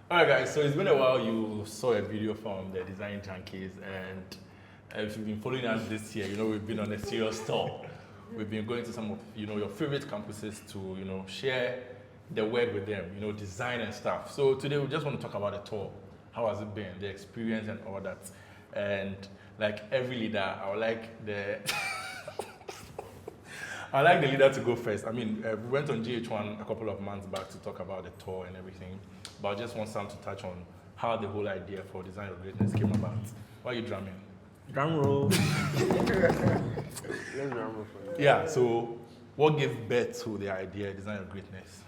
Alright guys, so it's been a while. You saw a video from the Design Junkies, and if you've been following us this year, we've been on a serious tour. We've been going to some of your favorite campuses to share the work with them, design and stuff. So today we just want to talk about the tour. How has it been, the experience and all that. And like every leader, I would like the leader to go first. I mean, we went on GH1 a couple of months back to talk about the tour and everything, but I just want Sam to touch on how the whole idea for Design of Greatness came about. Why are you drumming? Drum roll. Let's drum roll for you. Yeah, so what gave birth to the idea, Design of Greatness?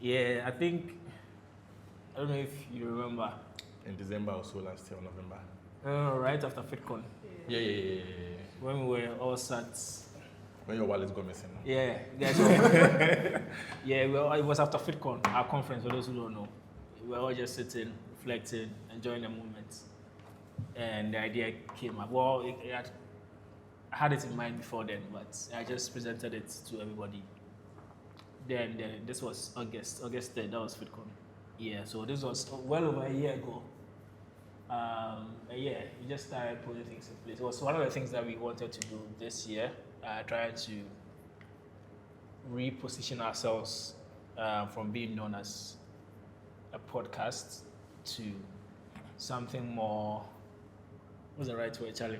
Yeah, I don't know if you remember. In December or so last year, or November. Right after FitCon. Yeah. When we were all sat. When your wallet got missing. Yeah, well, it was after FitCon, our conference, for those who don't know. We were all just sitting, reflecting, enjoying the moment. And the idea came up. Well, I had it in mind before then, but I just presented it to everybody. Then this was August 3rd, that was FitCon. Yeah, so this was well over a year ago. We just started putting things in place. It was one of the things that we wanted to do this year, trying to reposition ourselves from being known as a podcast to something more. What's the right word, Charlie?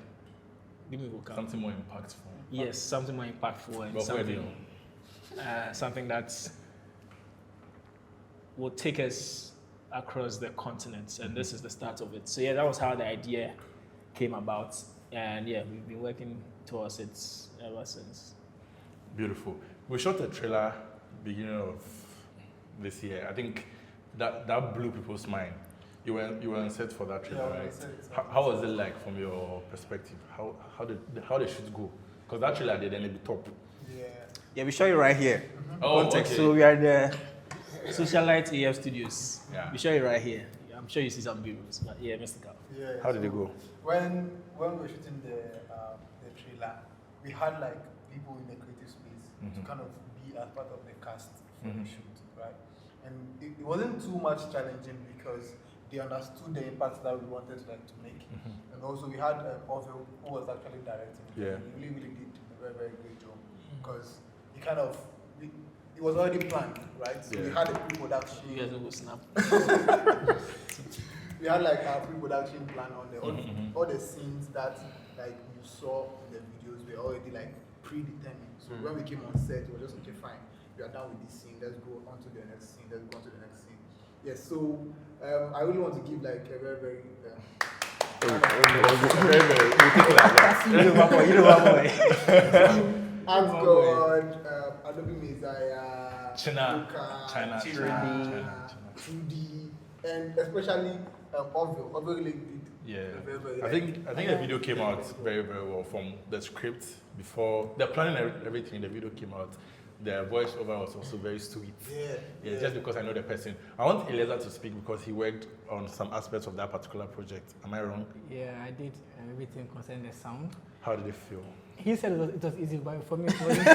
Give me a vocab. Something more impactful. Yes, something more impactful and something that will take us across the continents, and this is the start of it. So yeah, that was how the idea came about, and yeah, we've been working towards it ever since. Beautiful. We shot a trailer beginning of this year. I think that blew people's mind. You were on set for that trailer, right? How was it like from your perspective? How did the shoot go? Because that trailer did end be top. Yeah, we show you right here. Oh, Context. okay. So we are the Socialite AF Studios. Yeah. We show you right here. I'm sure you see some videos, but yeah, Mr. Cal. Yeah. How did it go? When we were shooting the trailer, we had like people in the creative space to kind of be as part of the cast for the shoot, right? And it wasn't too much challenging because they understood the impact that we wanted to make. And also we had Orville who was actually directing. Yeah. He really did a very, very great job because he kind of it was already planned, right? So we had a pre-production. You guys will snap. We had like our pre-production plan on the all the scenes that like you saw in the videos were already like predetermined. So when we came on set, we were just okay, fine. We are done with this scene. Let's go on to the next scene. Let's go on to the next scene. Yes. So I really want to give like a very, very. Ask God, Adobe Messiah, China, 2D, and especially Orville. Orville really did. Yeah, very, very I think the video came out very, very well from the script. Before the planning and everything, the video came out. The voiceover was also very sweet. Yeah. Just because I know the person. I want Eliezer to speak because he worked on some aspects of that particular project. Am I wrong? Yeah, I did everything concerning the sound. How did it feel? He said it was easy, but for me it wasn't.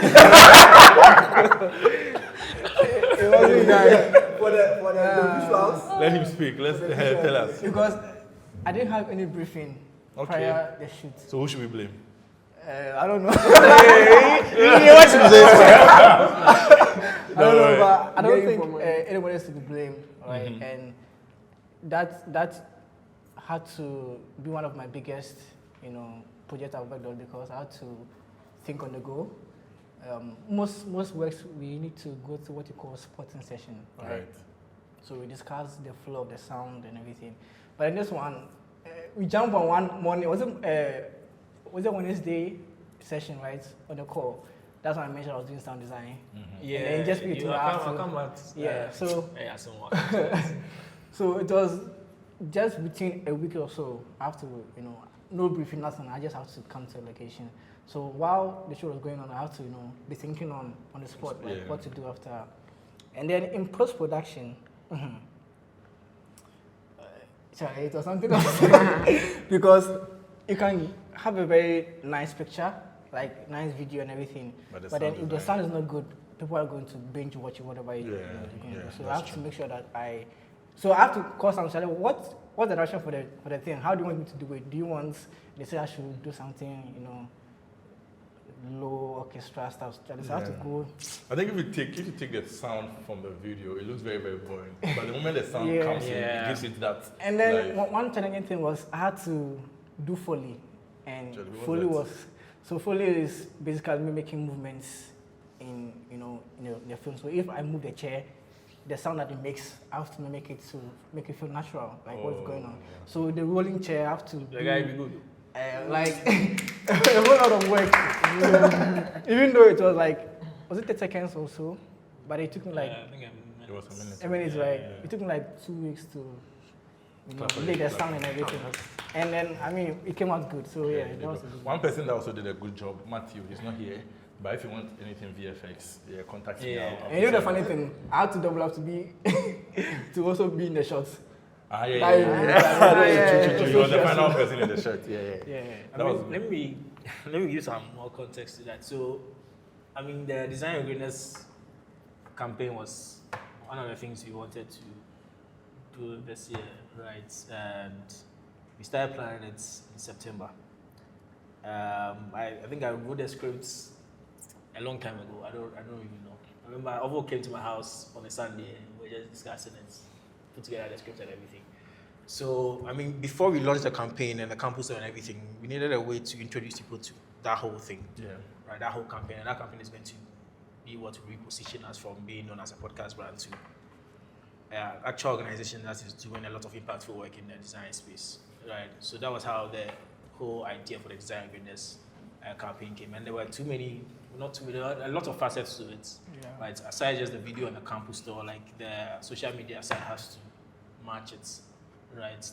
It wasn't nice. For the visuals. Let him speak. Let's tell us. Because I didn't have any briefing prior the shoot. So who should we blame? I don't know. I don't know, but I don't think anyone is to be blamed, right? And that had to be one of my biggest, projects I've worked on because I had to think on the go. Most works we need to go to what you call spotting session, right? So we discuss the flow of the sound and everything. But in this one, we jumped on one morning. Was it Wednesday session, right? On the call. That's when I mentioned I was doing sound design. Yeah. And then just I'll come back. So it was just within a week or so. I have to, no briefing, nothing. I just have to come to the location. So while the show was going on, I have to, be thinking on the spot, like what to do after. And then in post-production, it was something else. Because you can have a very nice picture, like nice video and everything. But then if the sound is not good, people are going to binge watch whatever you're going to do. So I have to make sure that I So I have to call some challenge. What's the direction for the thing? How do you want me to do it? Do you want they say I should do something, low orchestra stuff? So I have to go. I think if you take the sound from the video, it looks very, very boring. But the moment the sound comes in, it gives it that. And then one challenging thing was I had to do Foley, and Foley is basically me making movements in the film. So if I move the chair, the sound that it makes, I have to make it feel natural, like what's going on. Yeah. So the rolling chair, I have to. The guy be good. A whole lot of work. Even though it was was it 10 seconds or so? But it took me I think it was a minute. A minute, right? Yeah. It took me 2 weeks to make the sound and everything. And then, it came out good. So that was a good one person that also did a good job, Matthew, he's not here. But if you want anything VFX, contact me. And you know the funny thing, I had to double up to also be in the shots. True. You were the final person in the shot. Let me give some more context to that. So, the Design Your Greatness campaign was one of the things we wanted to do this year, right? And we started planning it in September. I think I wrote the scripts a long time ago. I don't even know. I remember Ovo came to my house on a Sunday and we were just discussing it, put together the script and everything. So, before we launched the campaign and the campus and everything, we needed a way to introduce people to that whole thing. Yeah. Right, that whole campaign. And that campaign is going to be what will reposition us from being known as a podcast brand to actual organization that is doing a lot of impactful work in the design space. Right. So that was how the whole idea for the Design Greatness campaign came. And there were there were a lot of facets to it. Yeah. Right. Aside just the video on the campus store, the social media side has to match it. Right.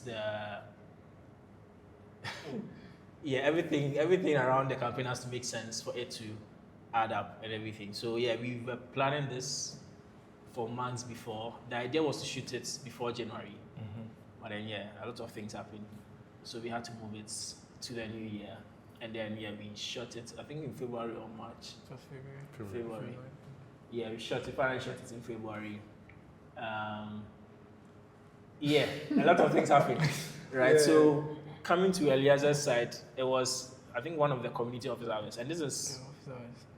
Everything around the campaign has to make sense for it to add up and everything. So we were planning this for months before. The idea was to shoot it before January. Mm-hmm. But then a lot of things happened. So we had to move it to the new year. And then we shot it, I think in February or March. It was February. Yeah, we shot it in February. A lot of things happened. Right. Yeah. So coming to Eliazar's side, it was I think one of the community office hours. And this is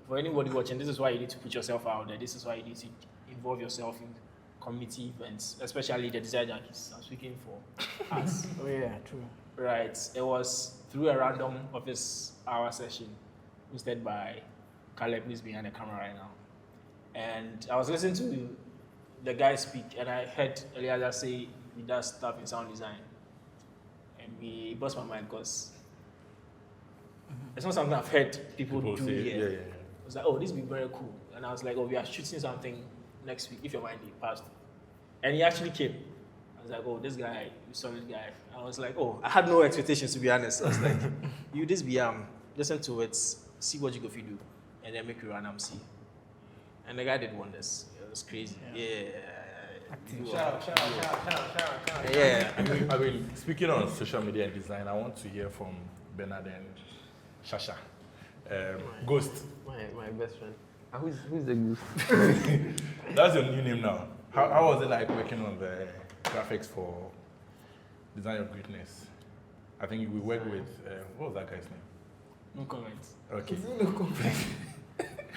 for anybody watching, this is why you need to put yourself out there. This is why you need to involve yourself in community events, especially the Design Junkies. I'm speaking for us. Oh yeah, true. Right. It was through a random office hour session hosted by Caleb, who's behind the camera right now. And I was listening to the guy speak, and I heard Eliazar say he does stuff in sound design. And he burst my mind because it's not something I've heard people do here. Yeah. I was like, oh, this would be very cool. And I was like, oh, we are shooting something next week, if your mind passed. And he actually came. I was like, oh, this guy, solid guy. I was like, oh, I had no expectations, to be honest. I was like, you this be listen to it, see what you go do, and then make you run see. And the guy did wonders. It was crazy. Shout out. Yeah. Speaking on social media and design, I want to hear from Bernard and Shasha. Ghost. My best friend. Who's the Ghost? That's your new name now. How was it like working on the graphics for Design Your Greatness? I think we worked with, what was that guy's name? No comments. Okay. No comments.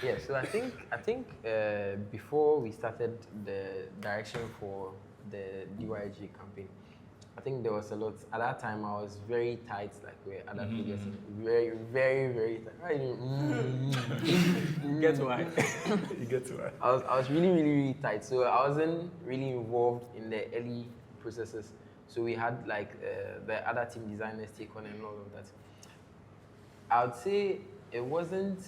Yeah, so I think before we started the direction for the DYG campaign, I think there was a lot. At that time, I was very tight, like where other figures, very, very, very tight. You get why? You get why? I was really, really, really tight. So I wasn't really involved in the early processes. So we had the other team designers take on and all of that. I would say it wasn't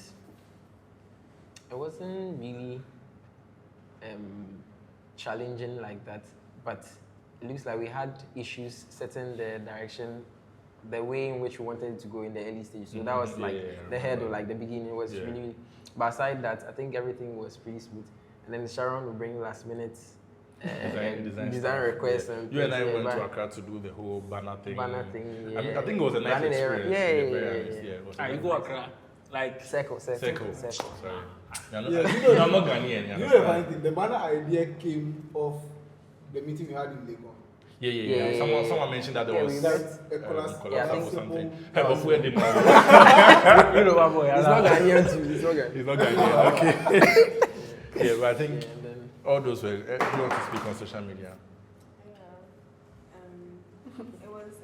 really challenging like that, but it looks like we had issues setting the direction, the way in which we wanted it to go in the early stage. So that was the head or the beginning was really. But aside that, I think everything was pretty smooth. And then Sharon would bring last minute design requests. And you and I went to Accra to do the whole banner thing. Yeah. I think it was a nice experience. You go Accra. Circle. Sorry. I'm not Ghanaian. You know the funny thing, the banner idea came off the meeting we had in Legon. Yeah. Someone mentioned that there was I or think something. Hey, but who didn't know? You know what, boy? He's not Ghanaian too. He's not Ghanaian. He's not Ghanaian. Okay. Yeah, but I think Yeah, and then all those were. Who want to speak on social media?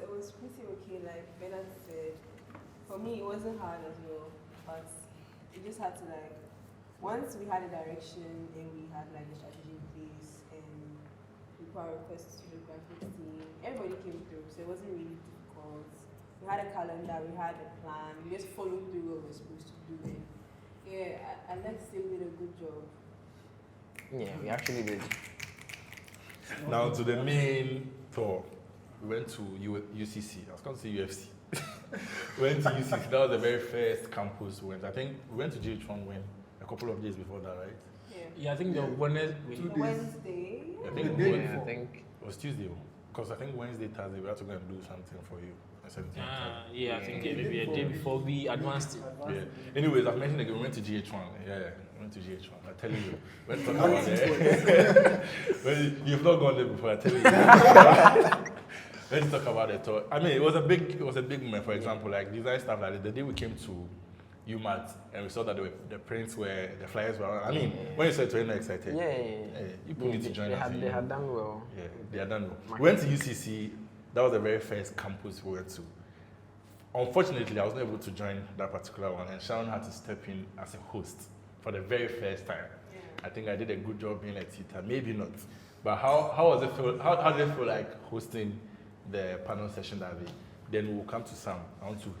It was pretty okay. Like Bernard said, for me it wasn't hard as well, but we just had to like once we had a direction and we had like the strategy in place and we put our requests to the graphics team, everybody came through, so it wasn't really difficult. We had a calendar, we had a plan, we just followed through what we were supposed to do. And yeah, I'd like to say we did a good job. yeah, we actually did. Now to the main tour. We went to UCC. I was going to say UFC. We went to UCC. That was the very first campus we went. I think we went to GH1 when a couple of days before that, right? Yeah, I think the Wednesday. Wednesday. I think Yeah, I think. it was Tuesday. Because I think Wednesday, Thursday, we had to go and do something for you. I said, Yeah, I think maybe a day before we advanced it. yeah. Anyways, I've mentioned again, we went to GH1. Yeah, we went to GH1. I tell you, let's talk about it. Well, you've not gone there before, I tell you. Let's talk about it. I mean, it was a big moment. For example, like design stuff like the day we came to UMAT and we saw that the prints were, the flyers were. I mean, when you said to him, excited. Yeah. You put me to join us. They had done well. Yeah, they had done well. We went to UCC. That was the very first campus we went to. Unfortunately, I was not able to join that particular one, and Sharon had to step in as a host for the very first time. I think I did a good job being a tutor, maybe not. But how was it feel? How did it feel like hosting the panel session that day? Then we'll come to Sam. I want to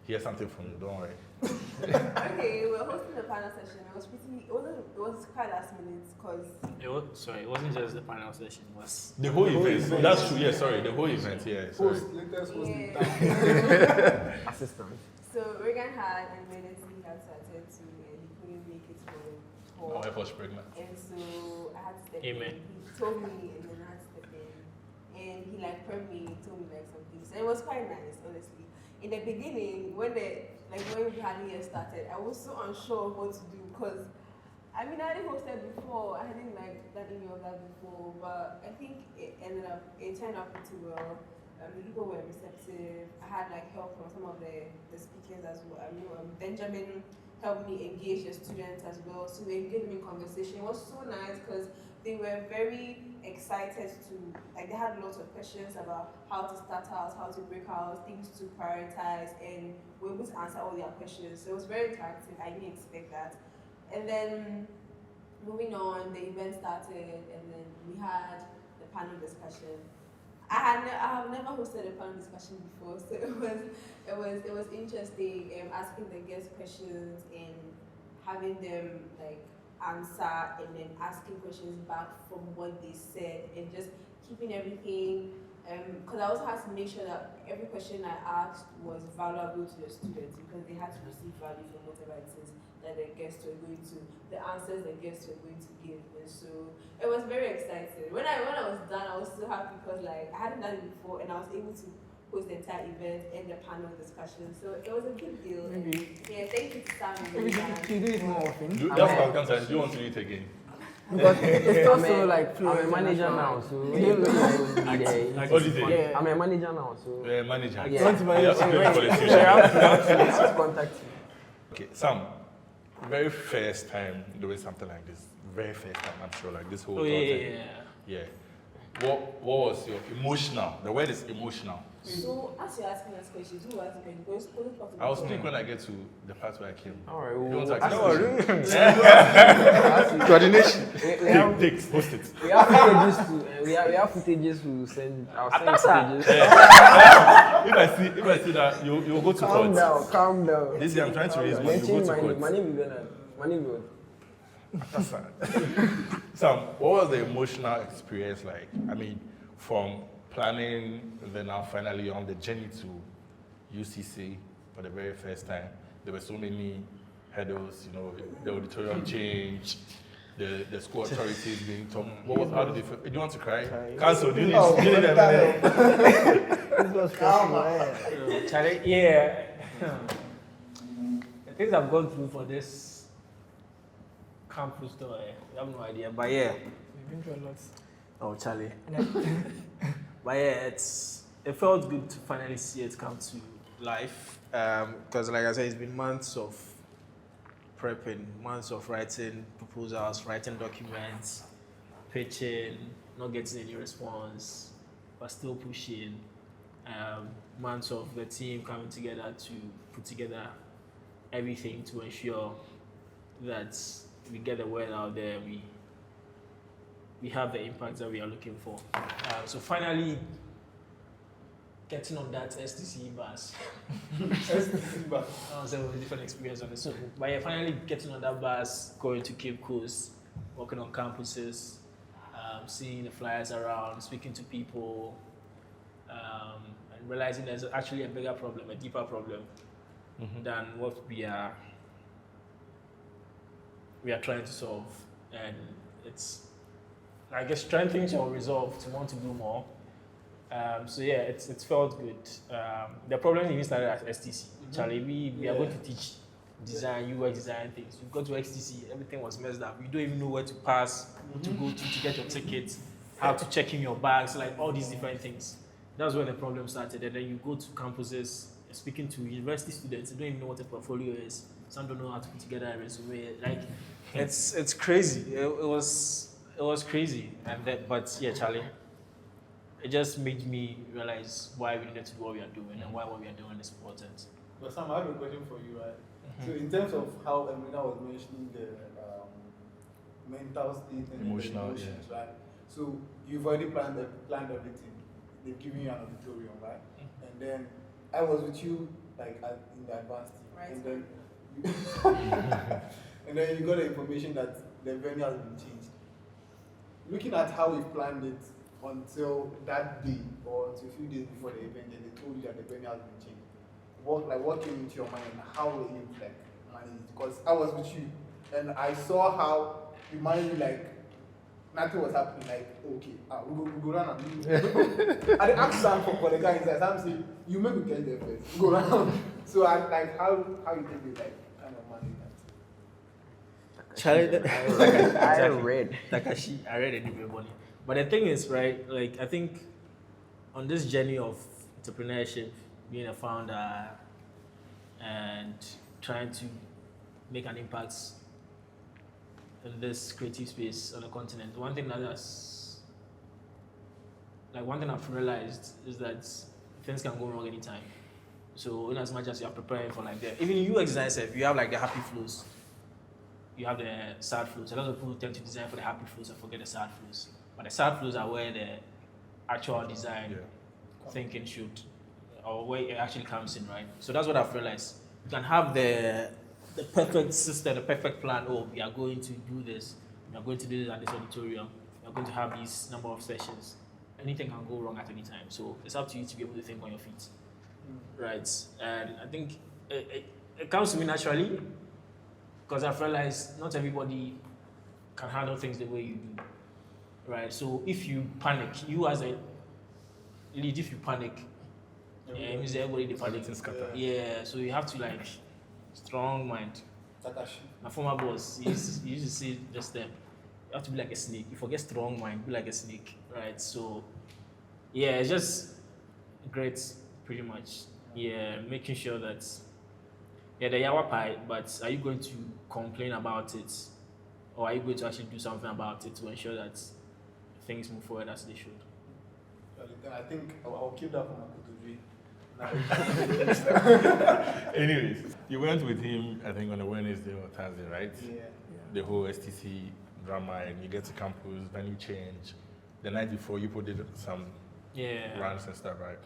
hear something from you. Don't worry. Okay, we were hosting the panel session. It was quite last minute because It wasn't just the panel session. It was The whole event. That's true. Yeah, sorry. The whole event. Yeah, sorry. Latest host in town. Assistant. so Reagan had an emergency he had to attend to and he couldn't make it for the My talk. wife was pregnant. And so I had to step Amen. in. He told me and then I had to step in. And he like prepped me, he told me like some things. And it was quite nice, honestly. In the beginning, when we hadn't yet started, I was so unsure of what to do because I mean I hadn't hosted before, I hadn't like done any of that before, but I think it turned out pretty well. The people were receptive. I had like help from some of the speakers as well. I know Benjamin helped me engage the students as well, so we engaged them in conversation. It was so nice because they were very excited to, like they had lots of questions about how to start out, how to break out, things to prioritize, and we were able to answer all their questions. So it was very interactive. I didn't expect that. And then moving on, the event started, and then we had the panel discussion. I have never hosted a panel discussion before, so it was interesting asking the guest questions and having them like answer and then asking questions back from what they said and just keeping everything because I also had to make sure that every question I asked was valuable to the students because they had to receive value from whatever it is that the guests were going to, the answers the guests were going to give. And so it was very exciting. When I was done, I was so happy because like I hadn't done it before and I was able to host the entire event and the panel discussion. So it was a good deal. Maybe. Yeah, thank you to Sam. Maybe you do it more often. That's what I was going to say. Do you want to do it again? Because it's also like I'm a manager now, so you don't What do you think? Yeah. I'm a manager now, so Manager. Yeah. Want to manage- You have to play wait. politician. just contact me. Okay, Sam, very first time doing something like this. Very first time, I'm sure, like this whole Oh thing. yeah. Yeah. What was your emotional? The word is emotional. So, as you're asking us questions, who was it? Because I will speak when I get to the part where I came. Alright, You want to well, ask me a question? Coordination. Take, post it. We have footages to we have footages to send. I'll send footages. If I see that, you'll go to court. Calm down. This year I'm trying to raise money. You go to court. My name is Bernard. My name is That's sad. Sam, what was the emotional experience like? I mean, from planning and then now finally on the journey to UCC for the very first time. There were so many hurdles, you know, the auditorium change, the school authorities being told. How did you feel? Do you want to cry? Cancel. Do you need a minute? This was stressful. Charlie, yeah. The things I've gone through for this campus tour, I have no idea. But yeah, We've been through a lot. Oh, Charlie. But yeah, it felt good to finally see it come to life. Because like I said, it's been months of prepping, months of writing proposals, writing documents, pitching, not getting any response, but still pushing. Months of the team coming together to put together everything to ensure that we get the word out there, we have the impact that we are looking for. So finally, getting on that STC bus. STC bus. So it was a different experience on it. So, but yeah, finally getting on that bus, going to Cape Coast, working on campuses, seeing the flyers around, speaking to people, and realizing there's actually a bigger problem, a deeper problem than what we are trying to solve. And it's, I guess, strengthening your resolve to want to do more. So yeah, it's felt good. The problem even started at STC. Charlie, we are going to teach design, UI design things. You go to XTC, everything was messed up. You don't even know where to pass, to go to get your tickets, how to check in your bags, like all these different things. That's where the problem started. And then you go to campuses, speaking to university students, they don't even know what a portfolio is. Some don't know how to put together a resume. Like, it's crazy. It was crazy. And then, but yeah, Charlie, it just made me realize why we needed to do what we are doing and why what we are doing is important. But Sam, I have a question for you, right? So in terms of how Emina was mentioning the mental state and Emotional, the emotions, right? So you've already planned everything. They've given you an auditorium, right? And then I was with you like in the advanced team, Right. and then and then you got the information that the venue has been changed. Looking at how we planned it until that day or until a few days before the event, and they told you that the venue has been changed. What came into your mind and how were you like managing it? Because I was with you and I saw how you managed, like nothing was happening. Like, okay, we go run and I asked Sam for the guy inside. Sam said, "You make me get there first. Go run." So I like how you think you like kind of manage that. Charlie, I read. Takashi, I read everybody. But the thing is, right, like I think on this journey of entrepreneurship, being a founder and trying to make an impact in this creative space on the continent, one thing I've realized is that things can go wrong anytime. So in as much as you are preparing for like that, even you design self, you have like the happy flows, you have the sad flows. A lot of people tend to design for the happy flows and forget the sad flows. But the sad flows are where the actual design thinking should, or where it actually comes in, right? So that's what I've realized. You can have the perfect system, the perfect plan. Oh, we are going to do this. We are going to do this at this auditorium. We are going to have this number of sessions. Anything can go wrong at any time. So it's up to you to be able to think on your feet, right? And I think it comes to me naturally because I've realized not everybody can handle things the way you do, right? So if you panic, you as a lead, if you panic, it means everybody they panic. Yeah, so you have to like strong mind. Takashi. My former boss, he used to say just them. You have to be like a snake. If you get strong mind, be like a snake, right? So yeah, it's just great, pretty much. Yeah, making sure that the yawa pie, but are you going to complain about it, or are you going to actually do something about it to ensure that things move forward as they should? I think I'll keep that for my Anyways, you went with him, I think, on a Wednesday or Thursday, right? Yeah. The whole STC drama, and you get to campus, then you change. The night before, you put some runs and stuff, right?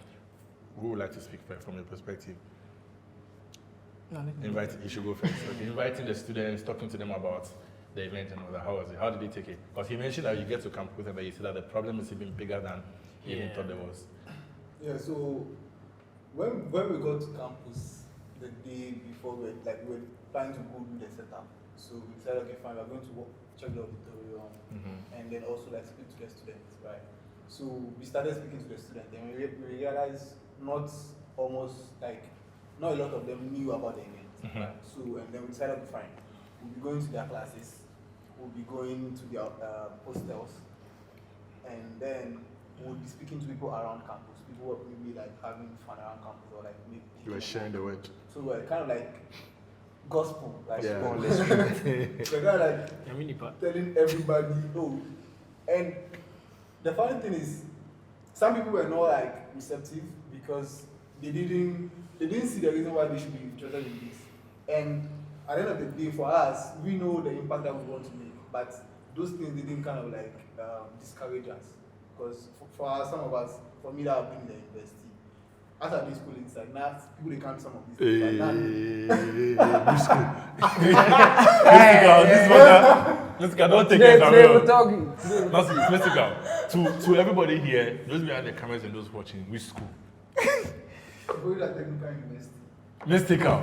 Who would like to speak first from your perspective? You should go first. Okay, inviting the students, talking to them about the event and all that. How was it? How did they take it? Because he mentioned that you get to campus and that you see that the problem is even bigger than he even thought there was. Yeah, so when we got to campus the day before, we were planning to go do the setup. So we said, okay, fine, we're going to check the auditorium and then also like speak to the students, right? So we started speaking to the students and we realized not a lot of them knew about the event. Right? So and then we decided, okay, fine, we'll be going to their classes, we'll be going to their hostels, and then we'll be speaking to people around campus. People were maybe like having fun around campus or like maybe You were sharing the word. so we're kind of like gospel, like Yeah. we're kind of like I mean, telling everybody, oh, and the funny thing is, some people were not like receptive because they didn't see the reason why they should be interested in this. And at the end of the day, for us, we know the impact that we want to make, but those things didn't kind of like discourage us. Because for us, some of us, for me that have been in the university, after this school, it's like now people they can't some of these things. Like, Which school? Mystical, don't take it Mystical. To everybody here, those behind the cameras and those watching, which school? Going to technical university. Mystical.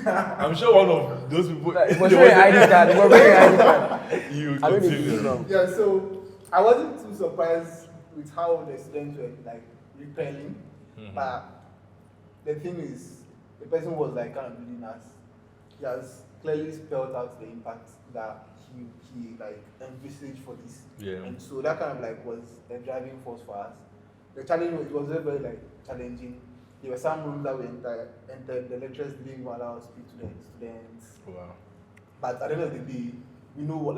I'm sure one of those people. It was very ID card. It was very ID card. You I don't continue. even know. Yeah, so I wasn't too surprised with how the students were like repelling, but the thing is, the person was like kind of leading us. He has clearly spelled out the impact that he like envisaged for this. Yeah. And so that kind of like was the driving force for us. The challenge was very, very like challenging. There were some rooms that we entered, the lecturers didn't even allow us to speak to the students. Wow. But at the end of the day, we know what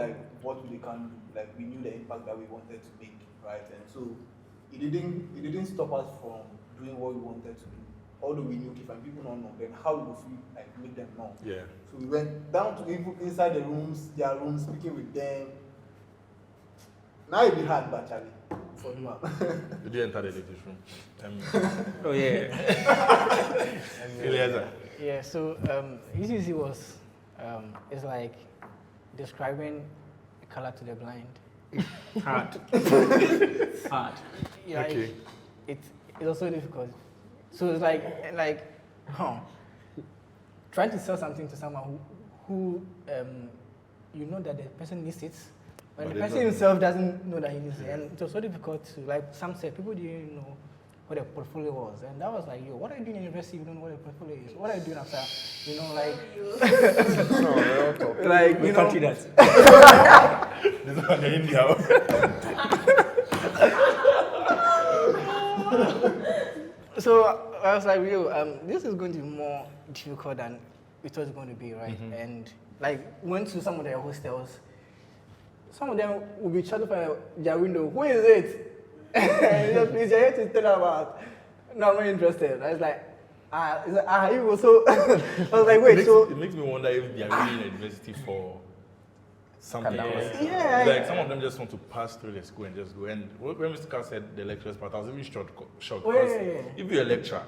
we can do. Like we knew the impact that we wanted to make, right? And so it didn't stop us from doing what we wanted to do. Although we knew if people don't know, then how would we like make them know? Yeah. So we went down to even inside their rooms, speaking with them. Now it'd be hard, but Charlie, for you. Did you enter the ladies' room? oh yeah. Eliezer. Yeah, so ECC was, it's like describing a color to the blind. Hard. Hard. Yeah, Okay. It's also difficult. So it's like trying to sell something to someone who you know that the person needs it, but the person himself doesn't know that he needs it. And it was so difficult to, like Sam said, people didn't know what a portfolio was. And that was like, yo, what are you doing in university? You don't know what a portfolio is. What are you doing after? You know, like, like, you know. That. This one in India. So I was like, yo, this is going to be more difficult than it was going to be, right? And like, went to some of their hostels. Some of them will be chatting from their window. Who is it? And just, please, you're here to tell about. No, I'm not interested. I was like, you also. I was like, wait, It makes me wonder if they are really in university for something else. Yeah. Like some of them just want to pass through the school and just go. And when Mr. Carl said the lecturers part, I was even shocked because if you're a lecturer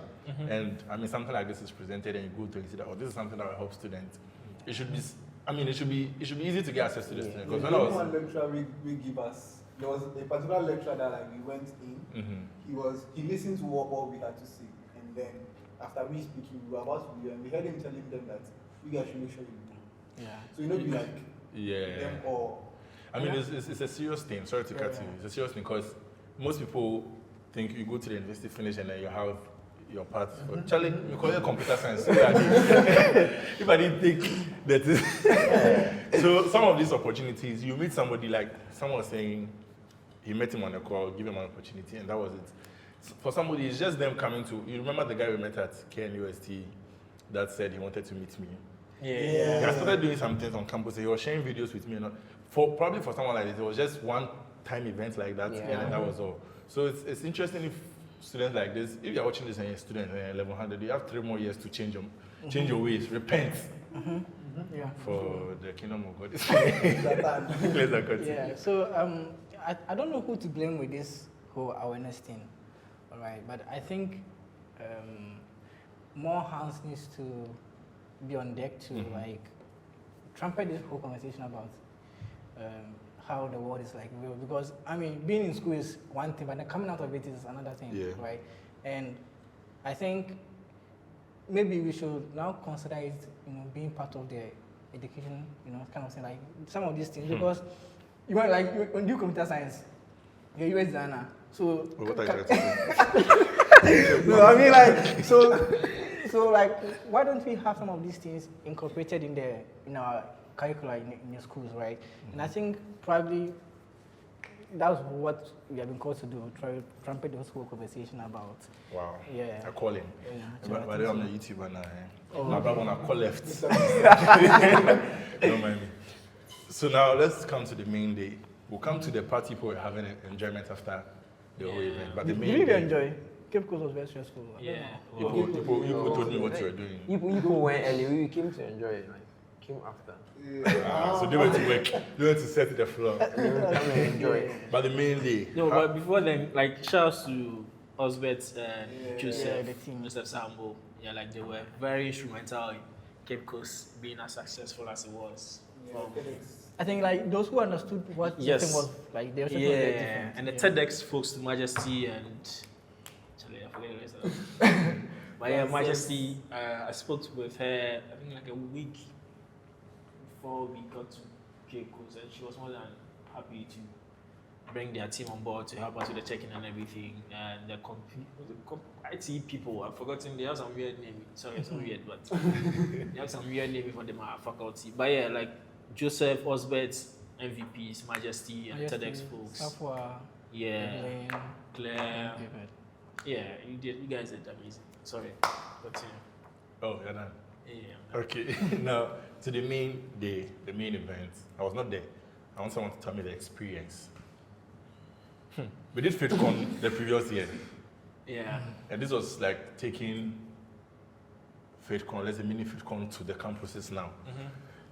and I mean something like this is presented and you go to and see that, oh, this is something that will help students. It should be. I mean, it should be easy to get access to the student. Because when I was one lecturer we give us, there was a particular lecturer that like we went in. He listened to what we had to say, and then after we speaking, we were about to leave, and we heard him telling them that you guys should make sure you do. Yeah. So be like them or. I mean, it's a serious thing. Sorry to cut you. It's a serious thing because most people think you go to the university, finish, and then you have your part. Charlie, we call it computer science. If I didn't think that so some of these opportunities, you meet somebody like someone was saying, he met him on a call, give him an opportunity, and that was it. For somebody, it's just them coming to. You remember the guy we met at KNUST that said he wanted to meet me. Yeah. He started doing some things on campus. He was sharing videos with me, and probably for someone like this, it was just one-time event like that, and then that was all. So it's interesting if students like this, if you're watching this and you're a student in 1100, you have 3 more years to change your ways, repent for the kingdom of God. Yeah. So I don't know who to blame with this whole awareness thing, all right? But I think more hands needs to be on deck to like trumpet this whole conversation about how the world is like real. Because I mean, being in school is one thing, but then coming out of it is another thing, right? And I think maybe we should now consider it, being part of the education, kind of thing, like some of these things, because you want like when you do computer science, you're a US designer, so. What are you trying to say? No, I mean like so like why don't we have some of these things incorporated in our curricula in your schools, right? And I think probably that was what we have been called to do, trumpet the whole conversation about. Wow. Yeah. I call him. Yeah. But I'm a YouTuber now. My brother wanna call left. Don't mind me. So now let's come to the main day. We'll come to the part people were having enjoyment after the whole event. But the main Did you day, enjoy? Cape Coast was very stressful. Yeah. people told me what you were doing. You went early. We came to enjoy it. Like came after. So they went to work. They went to set the floor. They will come and enjoy it. But the main day. No, but before then, like, shouts to Osbert and Joseph, the team. Mr. Sambo. Yeah, like, they were very instrumental in Cape Coast being as successful as it was. I think like those who understood what the Yes. thing was like, they were very different. And the TEDx folks to Majesty and actually I forget the rest of them. But yeah, Majesty, I spoke with her I think like a week before we got to Cape Coast, and she was more than happy to bring their team on board to help us with the check-in and everything. And the IT people, I've forgotten, they have some weird name. Sorry, it's not weird, but they have some weird name for the faculty. But yeah, like Joseph, Osbert, MVPs, Majesty, and TEDx folks. Safwa, Yeah, Elaine, Claire. David. Yeah, you guys did amazing. Sorry, continue. Oh, you're done. Yeah. Okay. Now to the main day, the main event. I was not there. I want someone to tell me the experience. We did FitCon the previous year. Yeah. And this was like taking FitCon, let's say mini FitCon to the campuses now.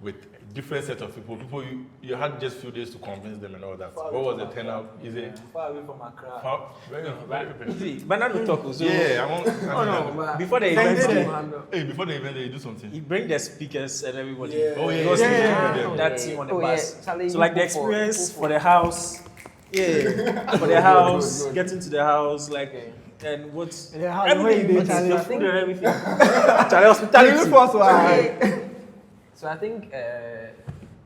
With different set of people. People you had just few days to convince them and all that. What was the turnout? Is it Far away from Accra. very See, but not to talk. So yeah, I want. Oh no! But Before the event, Hey, before the event, you do something. you bring the speakers and everybody. Yeah. Oh yeah, Because yeah. that team on the Oh, bus. yeah. Charlie, So like the you go for- experience for the house. Yeah. For the house, getting to the house, like and what's Yeah, how everything, the way the they food and everything. Charlie hospitality. So I think,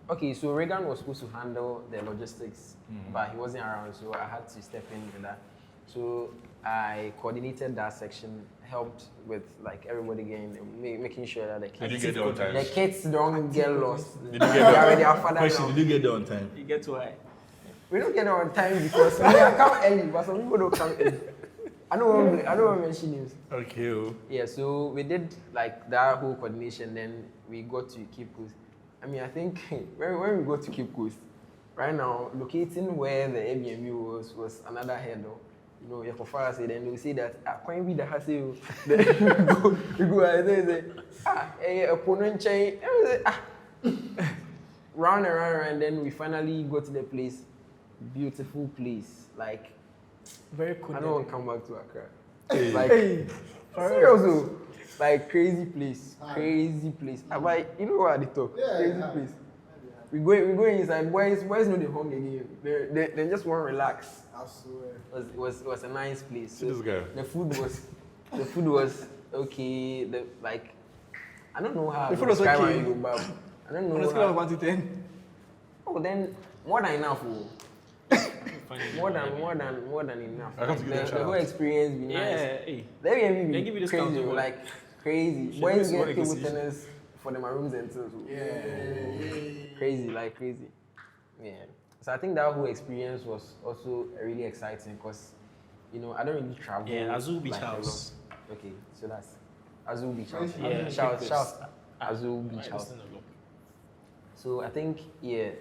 okay, so Reagan was supposed to handle the logistics, but he wasn't around, so I had to step in with that. So I coordinated that section, helped with like everybody making sure that the Did you kids, get there on time? the kids don't get lost. Did you get They are there? already our father Question: now. Did you get there on time? You get to why? We don't get there on time because we are come early, but some people don't come early. I don't want to mention names. Okay. Oh. Yeah, so we did like that whole coordination, then we got to Cape Coast. I mean, I think when we go to Cape Coast, right now, locating where the Airbnb was another hurdle. You know, you go say, then they say that I can't be the hassle. Then we go and say, opponent chain. Round and round, and then we finally go to the place. Beautiful place, like Very cool. I don't want to come back to Accra. Hey. Like seriously, like crazy place. But you know what at the top? Yeah, Crazy yeah. place. We go inside. Boys know the hung again. They just want to relax. I swear. It was a nice place. See this guy. The food was okay. I don't know how The to food was describe okay. it in Yoruba. I don't know. On a scale of how- 1 to 10. Oh, then more than enough. More than enough. I come to give you a The shout whole out. experience be Yeah. nice. Hey. The Airbnb They be give you crazy, discount, too. like crazy. Should Boys we get smoke table this? tennis for the rooms and things. Crazy, like crazy. Yeah. So I think that whole experience was also really exciting because, you know, I don't really travel. Yeah, Azul Beach like, a House. lot. Okay, so that's Azul Beach House. Yeah, Shout Cape Coast. Azul Beach Right, House. listen to look. So I think, yeah,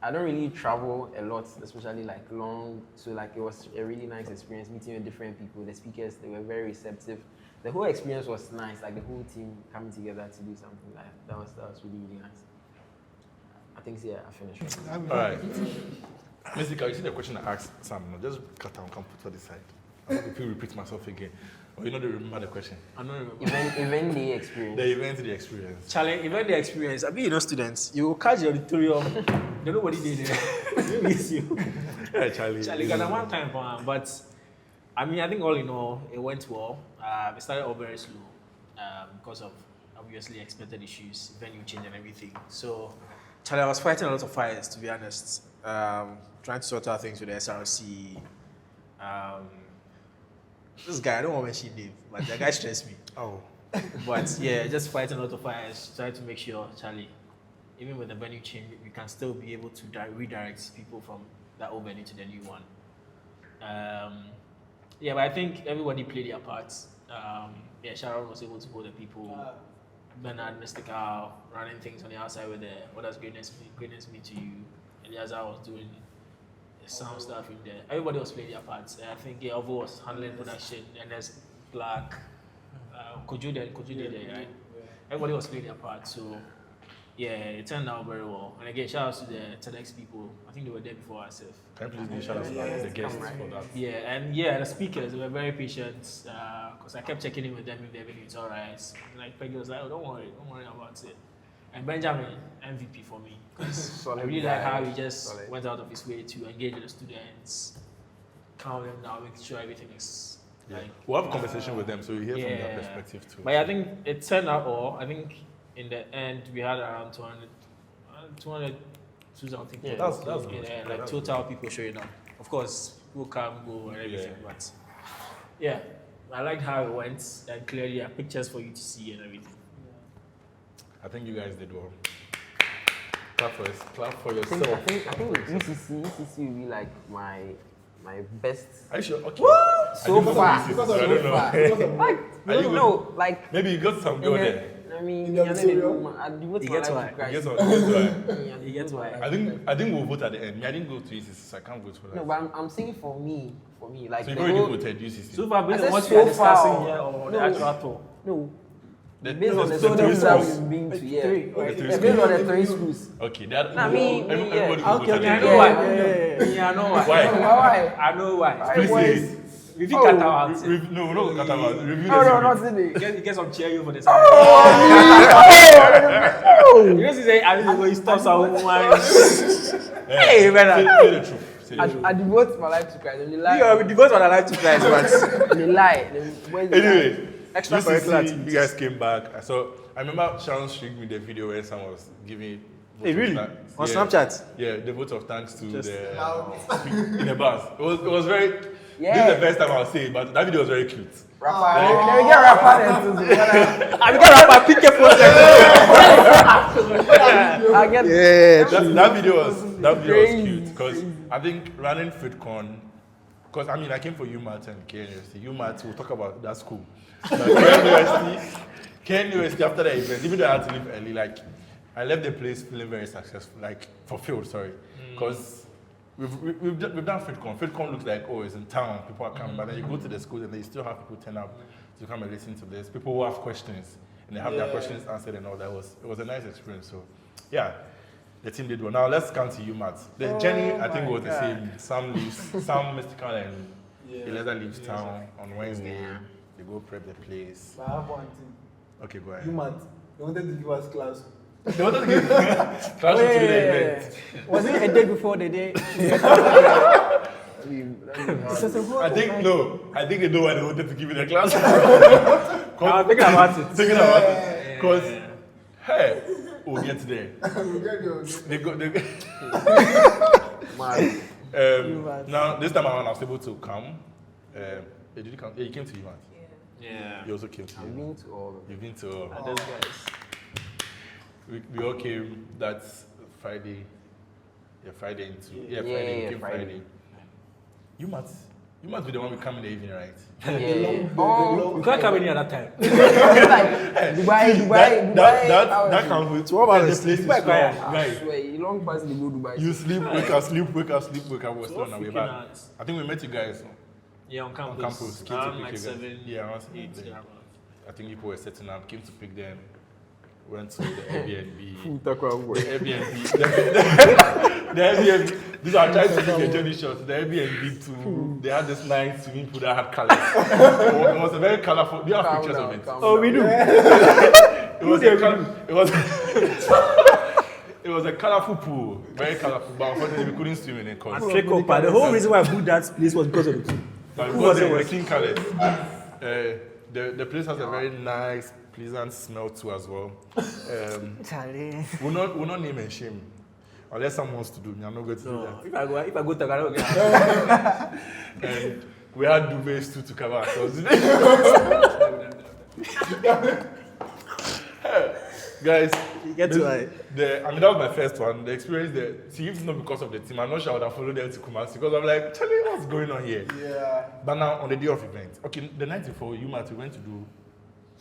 I don't really travel a lot, especially like long. So like it was a really nice experience meeting with different people. The speakers, they were very receptive. The whole experience was nice, like the whole team coming together to do something like that was really, really nice. I think, yeah, I finished. All right. Mr. Ka, you see the question I asked Sam? Just cut down, come put to the side. I hope you repeat myself again. Or you know, they remember the question. I don't remember. Event day experience. The event, the experience. Charlie, even the experience, I mean, you know, students, you catch the auditorium, there's nobody there. They miss you. Yeah, Charlie. Charlie got a one time plan, but I mean, I think all in all, it went well. It started off very slow because of obviously expected issues, venue change and everything. So, Charlie, I was fighting a lot of fires, to be honest. Trying to sort out things with the SRC. This guy, I don't want to mention his name, but the guy stressed me. Oh. But yeah, just fighting a lot of fires, trying to make sure, Charlie, even with the venue change, we can still be able to redirect people from that opened into the new one. Yeah, but I think everybody played their parts. Sharon was able to hold the people. Bernard, Mystical, running things on the outside with the what does greatness mean to you? And Eliazar was doing the sound stuff in there. Everybody was playing their parts. I think Ovo was handling production, and there's Black. Koju did it, right? Everybody was playing their part. So yeah, it turned out very well. And again, shout out to the TEDx people. I think they were there before ourselves. Can you please give shout out to the guests for that? Yeah, and yeah, the speakers, they were very patient because I kept checking in with them if everything's all right. And like Peggy was like, oh, don't worry about it. And Benjamin, MVP for me. Because I really like how he just went out of his way to engage with the students, calm them down, make sure everything is like... We'll have a conversation with them so you hear from their perspective too. But I think it turned out well. I think in the end, we had around 200 something. Yeah, that's good. Like total people showing up. Of course, people come, go, and everything. But yeah, I liked how it went, and clearly there are pictures for you to see and everything. I think you guys did well. Clap for yourself. I think UCC will be like my best. Are you sure? Okay. What? So far. Because of I don't know. Like, no, like. Maybe you got some girl there. I mean, In the material? you gets why. You get why. I think we'll vote at the end. I didn't go to UCC, so I can't vote for that. No, but I'm saying for me, like. So you've already voted UCC? So far, based I on what said we are so far, discussing here or the no. actual tour? No. The- Based on the the three schools that schools. we've been to, yeah. Okay, three Based on the 3 schools. Okay, that. Nah, me, everybody yeah. will vote Okay, at the I end. know why. Yeah. I know why. Why? Why? I know why. Please say it. We think cut out. No, we're not cut out. Review No, the not today. Get some cheer you for this. Oh, You know, say I think he stops our woman. Hey, brother. Say the truth. Say the truth. I devote my life to Christ. When they lie, You are devoted my life to Christ, but when they lie. When they lie. Anyway, Extracurricular UCC, you guys came back. So I remember Sharon streamed me the video where someone was giving. Hey, really? On Snapchat? Yeah, the vote of thanks to Just in the bus. It was very. Yeah. This is the first time I'll say it, but that video was very cute. Rapper. They get rapper and I became rapper, pick a phone. I get That video was Crazy. cute because I think running FitCon, because I mean I came for UMatt and KNUST. UMatt, we'll talk about that school. But KNUST after the event, even though I had to leave early, like I left the place feeling very successful, like fulfilled. Sorry, because. We've done FitCon. FitCon looks like, oh, it's in town, people are coming, but then you go to the school and they still have people turn up to come and listen to this. People who have questions and they have their questions answered and all that. It was a nice experience. So, yeah, the team did well. Now let's come to UMatt. The journey, I think, was the same. Some Mystical and Eliza leaves town on Wednesday. They go prep the place. But I have one thing. Okay, go ahead. UMatt, they wanted to give us class. They wanted to give class to the event. Was it a day before the day? I think they know why they wanted to give you the class. I'm thinking about it. Because, hey, we'll get there. We'll get there. They go. Man. Now, this time around, I was able to come. Did you come? Yeah, you came to UMatt. Yeah. You also came to I've been to all of them. You've been to. Those guys. We all came that Friday. Yeah, Friday into. Yeah, Friday. Yeah, We came Friday. You must be the one we come in the evening, right? Yeah. Oh, you can't come in here at that time. Like, Dubai. That comes with 12 hours. The place is Dubai, quiet. I Right. swear, you long past the go Dubai. You sleep, wake up, sleep, wake up, sleep, wake up. We're still on our way freaking back. hours. I think we met you guys Yeah, on on campus. campus. Came to Around pick like you guys. 7, Yeah, around 8. yeah. I think people were setting up. Came to pick them. Went to the Airbnb. The Airbnb. These are trying to make a journey short. The Airbnb too. They had this nice swimming pool that had colors. It was a very colorful. Do you have pictures of it? Oh, we do. It was a it was a colorful pool, very colorful. But unfortunately, we couldn't swim in it because The whole reason why I booked that place was because of the pool. because they were seeing colors. The place has a very nice, pleasant smell too as well. Charlie. We'll not name and shame. Unless someone wants to do me, I'm not going to do that. If I go to karaoke. And we had duvets too to cover ourselves. Guys, You get to it. I mean, that was my first one. The experience there, see, if not because of the team, I'm not sure I would have followed them to Kumasi because I'm like, Charlie, what's going on here? Yeah. But now, on the day of event, okay, the night before, we went to do,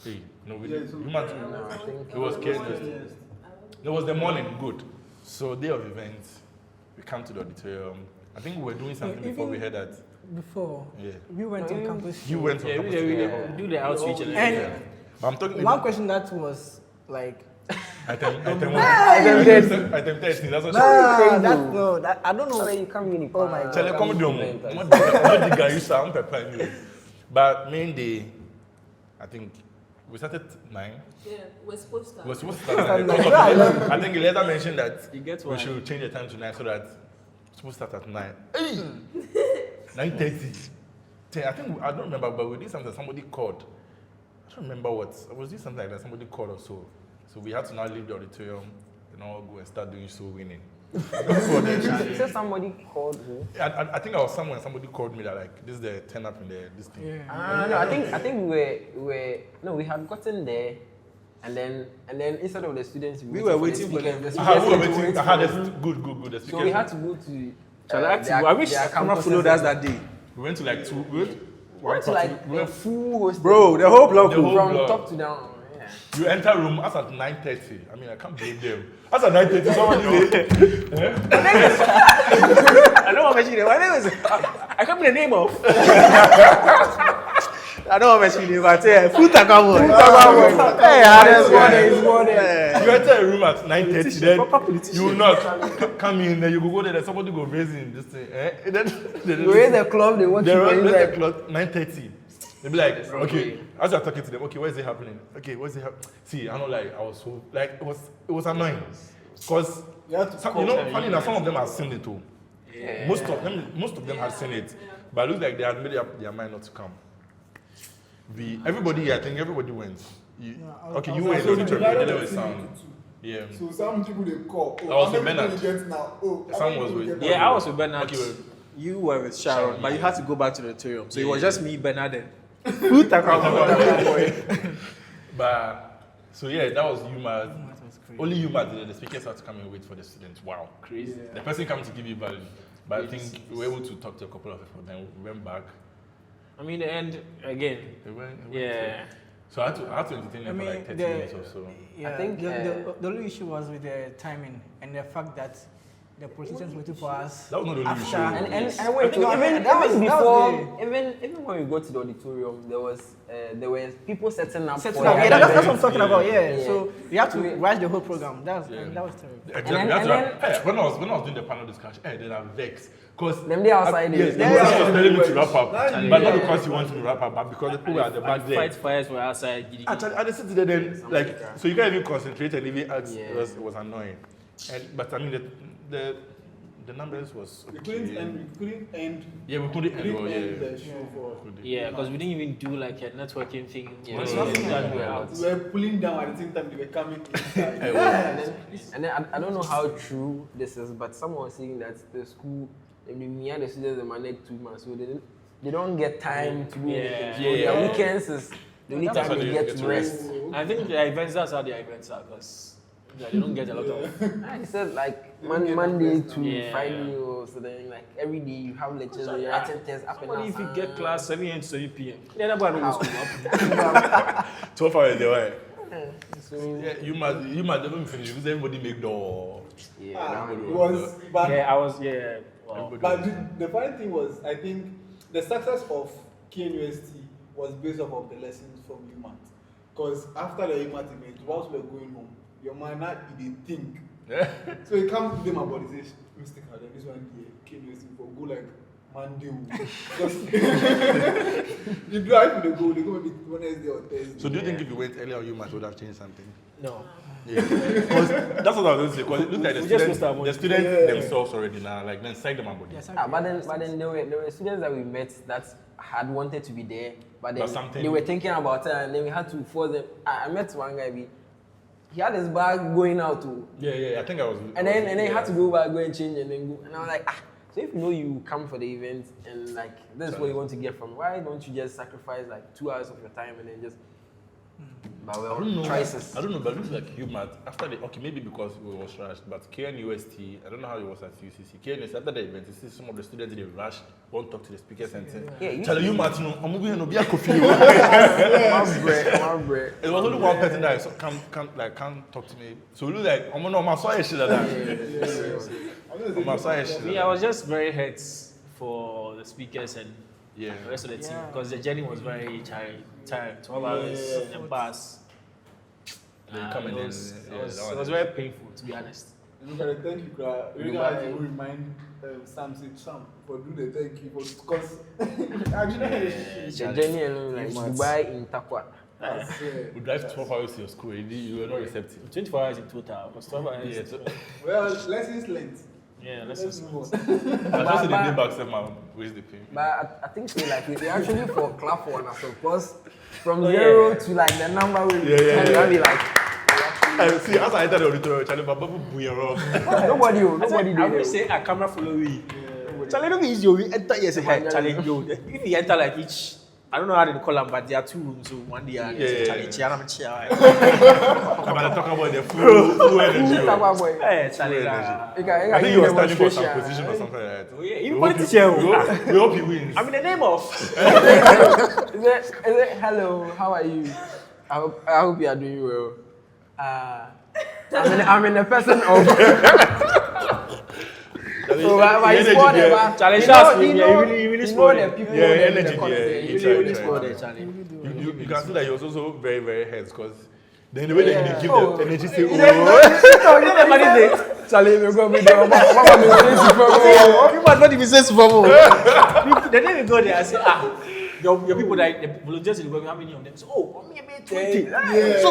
hey, no, we didn't. No, I think It was It was the morning, good. So, day of event, we come to the auditorium. I think we were doing something before we heard that. Before, Yeah. we went on campus. You went on Yeah, campus we together. do the outreach and And everything. But I'm talking one question that was like, Item 13, that's what I don't know. you come in. Oh my God. Charlie, come do I'm not the guy you saw, I'm preparing you. But main day, I think we started 9. Yeah, we're supposed to. We're supposed to start at 9. I think he later mentioned that You get we why. should change the time to 9 so that we're supposed to start at 9. Hey! 9:30. I think, I don't remember, but we did something, somebody called. I don't remember what. I was doing something like that, somebody called or so. So we had to now leave the auditorium and all go and start doing show winning. You said somebody called who? I think I was somewhere and somebody called me that like, this is the turn up in this thing. Yeah. No, I think we had gotten there, and then instead of the students, We were waiting for them. the We were speakers waiting. wait I had for a them. good. The So speakers. we had to go to. I wish Camera followed us that day. We went to like 2. We went to like a full hostel. Bro, the whole block. The whole from block. top to down. Yeah. You enter room as at 9:30. I mean, I can't blame them. As at 9:30, somebody say, I don't want to mention it. My name is. I can't be the name of. I don't want to mention it, but Futa Kamon. Hey, It's more there. you enter a room at 9:30, then you will not come in, then you go there, then somebody go raising this thing. And then You raise the club, they want they you raise the like, clock 9:30. They be like, okay, as you're talking to them, okay, what is it happening? Okay, what's it happening? See, I know, like, I was so, like, it was annoying. Because, You have to funny enough, some of them have seen it too. Yeah. Most of them had seen it. But it looks like they had made up their mind not to come. I think everybody went. Okay, you went, So you we divided there the was team sound. into two. Yeah. So some people they call. I was with how many Bernard. people they get now? Oh, how Some many was people with- get now? Yeah, I was with Bernard. Okay, well, You were with Sharon, but you had to go back to the auditorium. So it was Yeah. just me, Bernard, and Futa Kamon. But, so yeah, that was Yuma. was crazy. Only Yuma did it. The speakers had to come and wait for the students. Wow. Crazy. Yeah. The person coming to give you value. But I think we were able to talk to a couple of people. Then we went back. I mean, the end again. They went Yeah. So I had to entertain them for like 30 minutes or so. Yeah, I think, the only issue was with the timing and the fact that the politicians waited for us. That was not the only issue. And I wait, think even that was before, the- even when we go to the auditorium, there were people setting up. Setting for up, the yeah, that's event. what I'm talking about. Yeah. Yeah. So you have to Yeah. rush the whole program. That was Yeah. that was terrible. Exactly. And That's then- right. Hey, when I was doing the panel discussion, then I vexed. Because Them they outside yes, there. they Yeah. was telling me to wrap up. Yeah. But not because you want me to wrap up, but because the people were at the back there. Fight fires were outside. Actually, I just sit there then, like, so you can't even concentrate and even ask. Yeah. It was annoying. But I mean, the numbers was We okay. couldn't end. Yeah, we couldn't end well, end yeah. the show for. Yeah, because we didn't even do like a networking thing. Yeah. Once Yeah. we did that, we were out. We were pulling down at the same time they were coming inside. And then I don't know how true this is, but someone was saying that the school, me and the students, they manage 2 months, so they don't get time to do anything. So Yeah. their weekends is the only That's time how they they get get to to rest. I think the events, that's how the events are, because they don't get a lot of. I said like Monday to Yeah. Friday or something, like every day you have lectures or you're writing tests up and Somebody, down. if you get class 7 a.m. to 7 p.m., then nobody will school up. 12 hours they were. So Yeah, you might even finish because everybody make door. yeah, It was bad. Yeah, I was, yeah. Wow. But the funny thing was, I think the success of KNUST was based off of the lessons from UMAT. Because after the UMAT event, whilst we were going home, your mind not even think. So you come to them about this, Mr. Carden, this one here, KNUST, for go like Monday. Because you drive to the goal, they go maybe Wednesday or Thursday. So do you think if you went earlier, you might would have changed something? No. Yeah, because that's what I was going to say. Because it looks like We just wasted our the money. students Yeah. themselves already now, like then psych them about it. Yes, but then there were students that we met that had wanted to be there, but then But something- they were thinking about it, and then we had to force them. I met one guy, he had his bag going out too, Yeah, I think I was. and then he had to go back, go and change, and then go. And I was like, so if you know you come for the event and like this is what you want to get from, why don't you just sacrifice like 2 hours of your time and then just But I don't know. choices. I don't know, but it looks like human. After the maybe because it was rushed, but KNUST, I don't know how it was at UCC. KNUST after the event, you see some of the students they rush, won't talk to the speakers and say, Yeah, "Tell you, Martin, I'm moving to be a coffee." One bread. It was only one person that can't talk to me. So we look like I'm not sorry shit like that. I'm sorry shit. I was just very hurt for the speakers and Yeah. the rest of the team because the journey was very tiring. 12 hours in the bus. Then come and it was very painful, to be honest. You gotta thank you, you guys will remind Sam for do the thank you because actually The journey alone, like Dubai in Takwa. We drive 12 hours to your school. You were not receptive. 24 hours in total. Because 12 hours. Yeah, so, well, lessons learned. Yeah, Let's move on. I just say the day back, man. Where's the pain? But I think so, like we actually for clap for one because from 0 to like the number we be like. See, as I entered the auditorium, Charlie, my bubble booyah around. Nobody I would say a camera follow me. Charlie, don't be easy. You enter yes, Charlie. If you enter like each, I don't know how they call them, but there are 2 rooms. So one day, Charlie, chair. I'm gonna talk about the full energy. Hey, Charlie. I think you were standing for some position or something like that. You put it here. We hope he wins. I'm in the name of. Is it hello? How are you? I hope you are doing well. I'm in the person of. Charlie, you really spoiled the people. Yeah, energy. You really spoiled it, Charlie. You can see that he was also very, very hurt because then the way that he give the energy, say, Charlie, we're going to be there. You must not even say Super Bowl. The day we go there, I say, your people that the volunteers in the work, how many of them? So, me 20. So,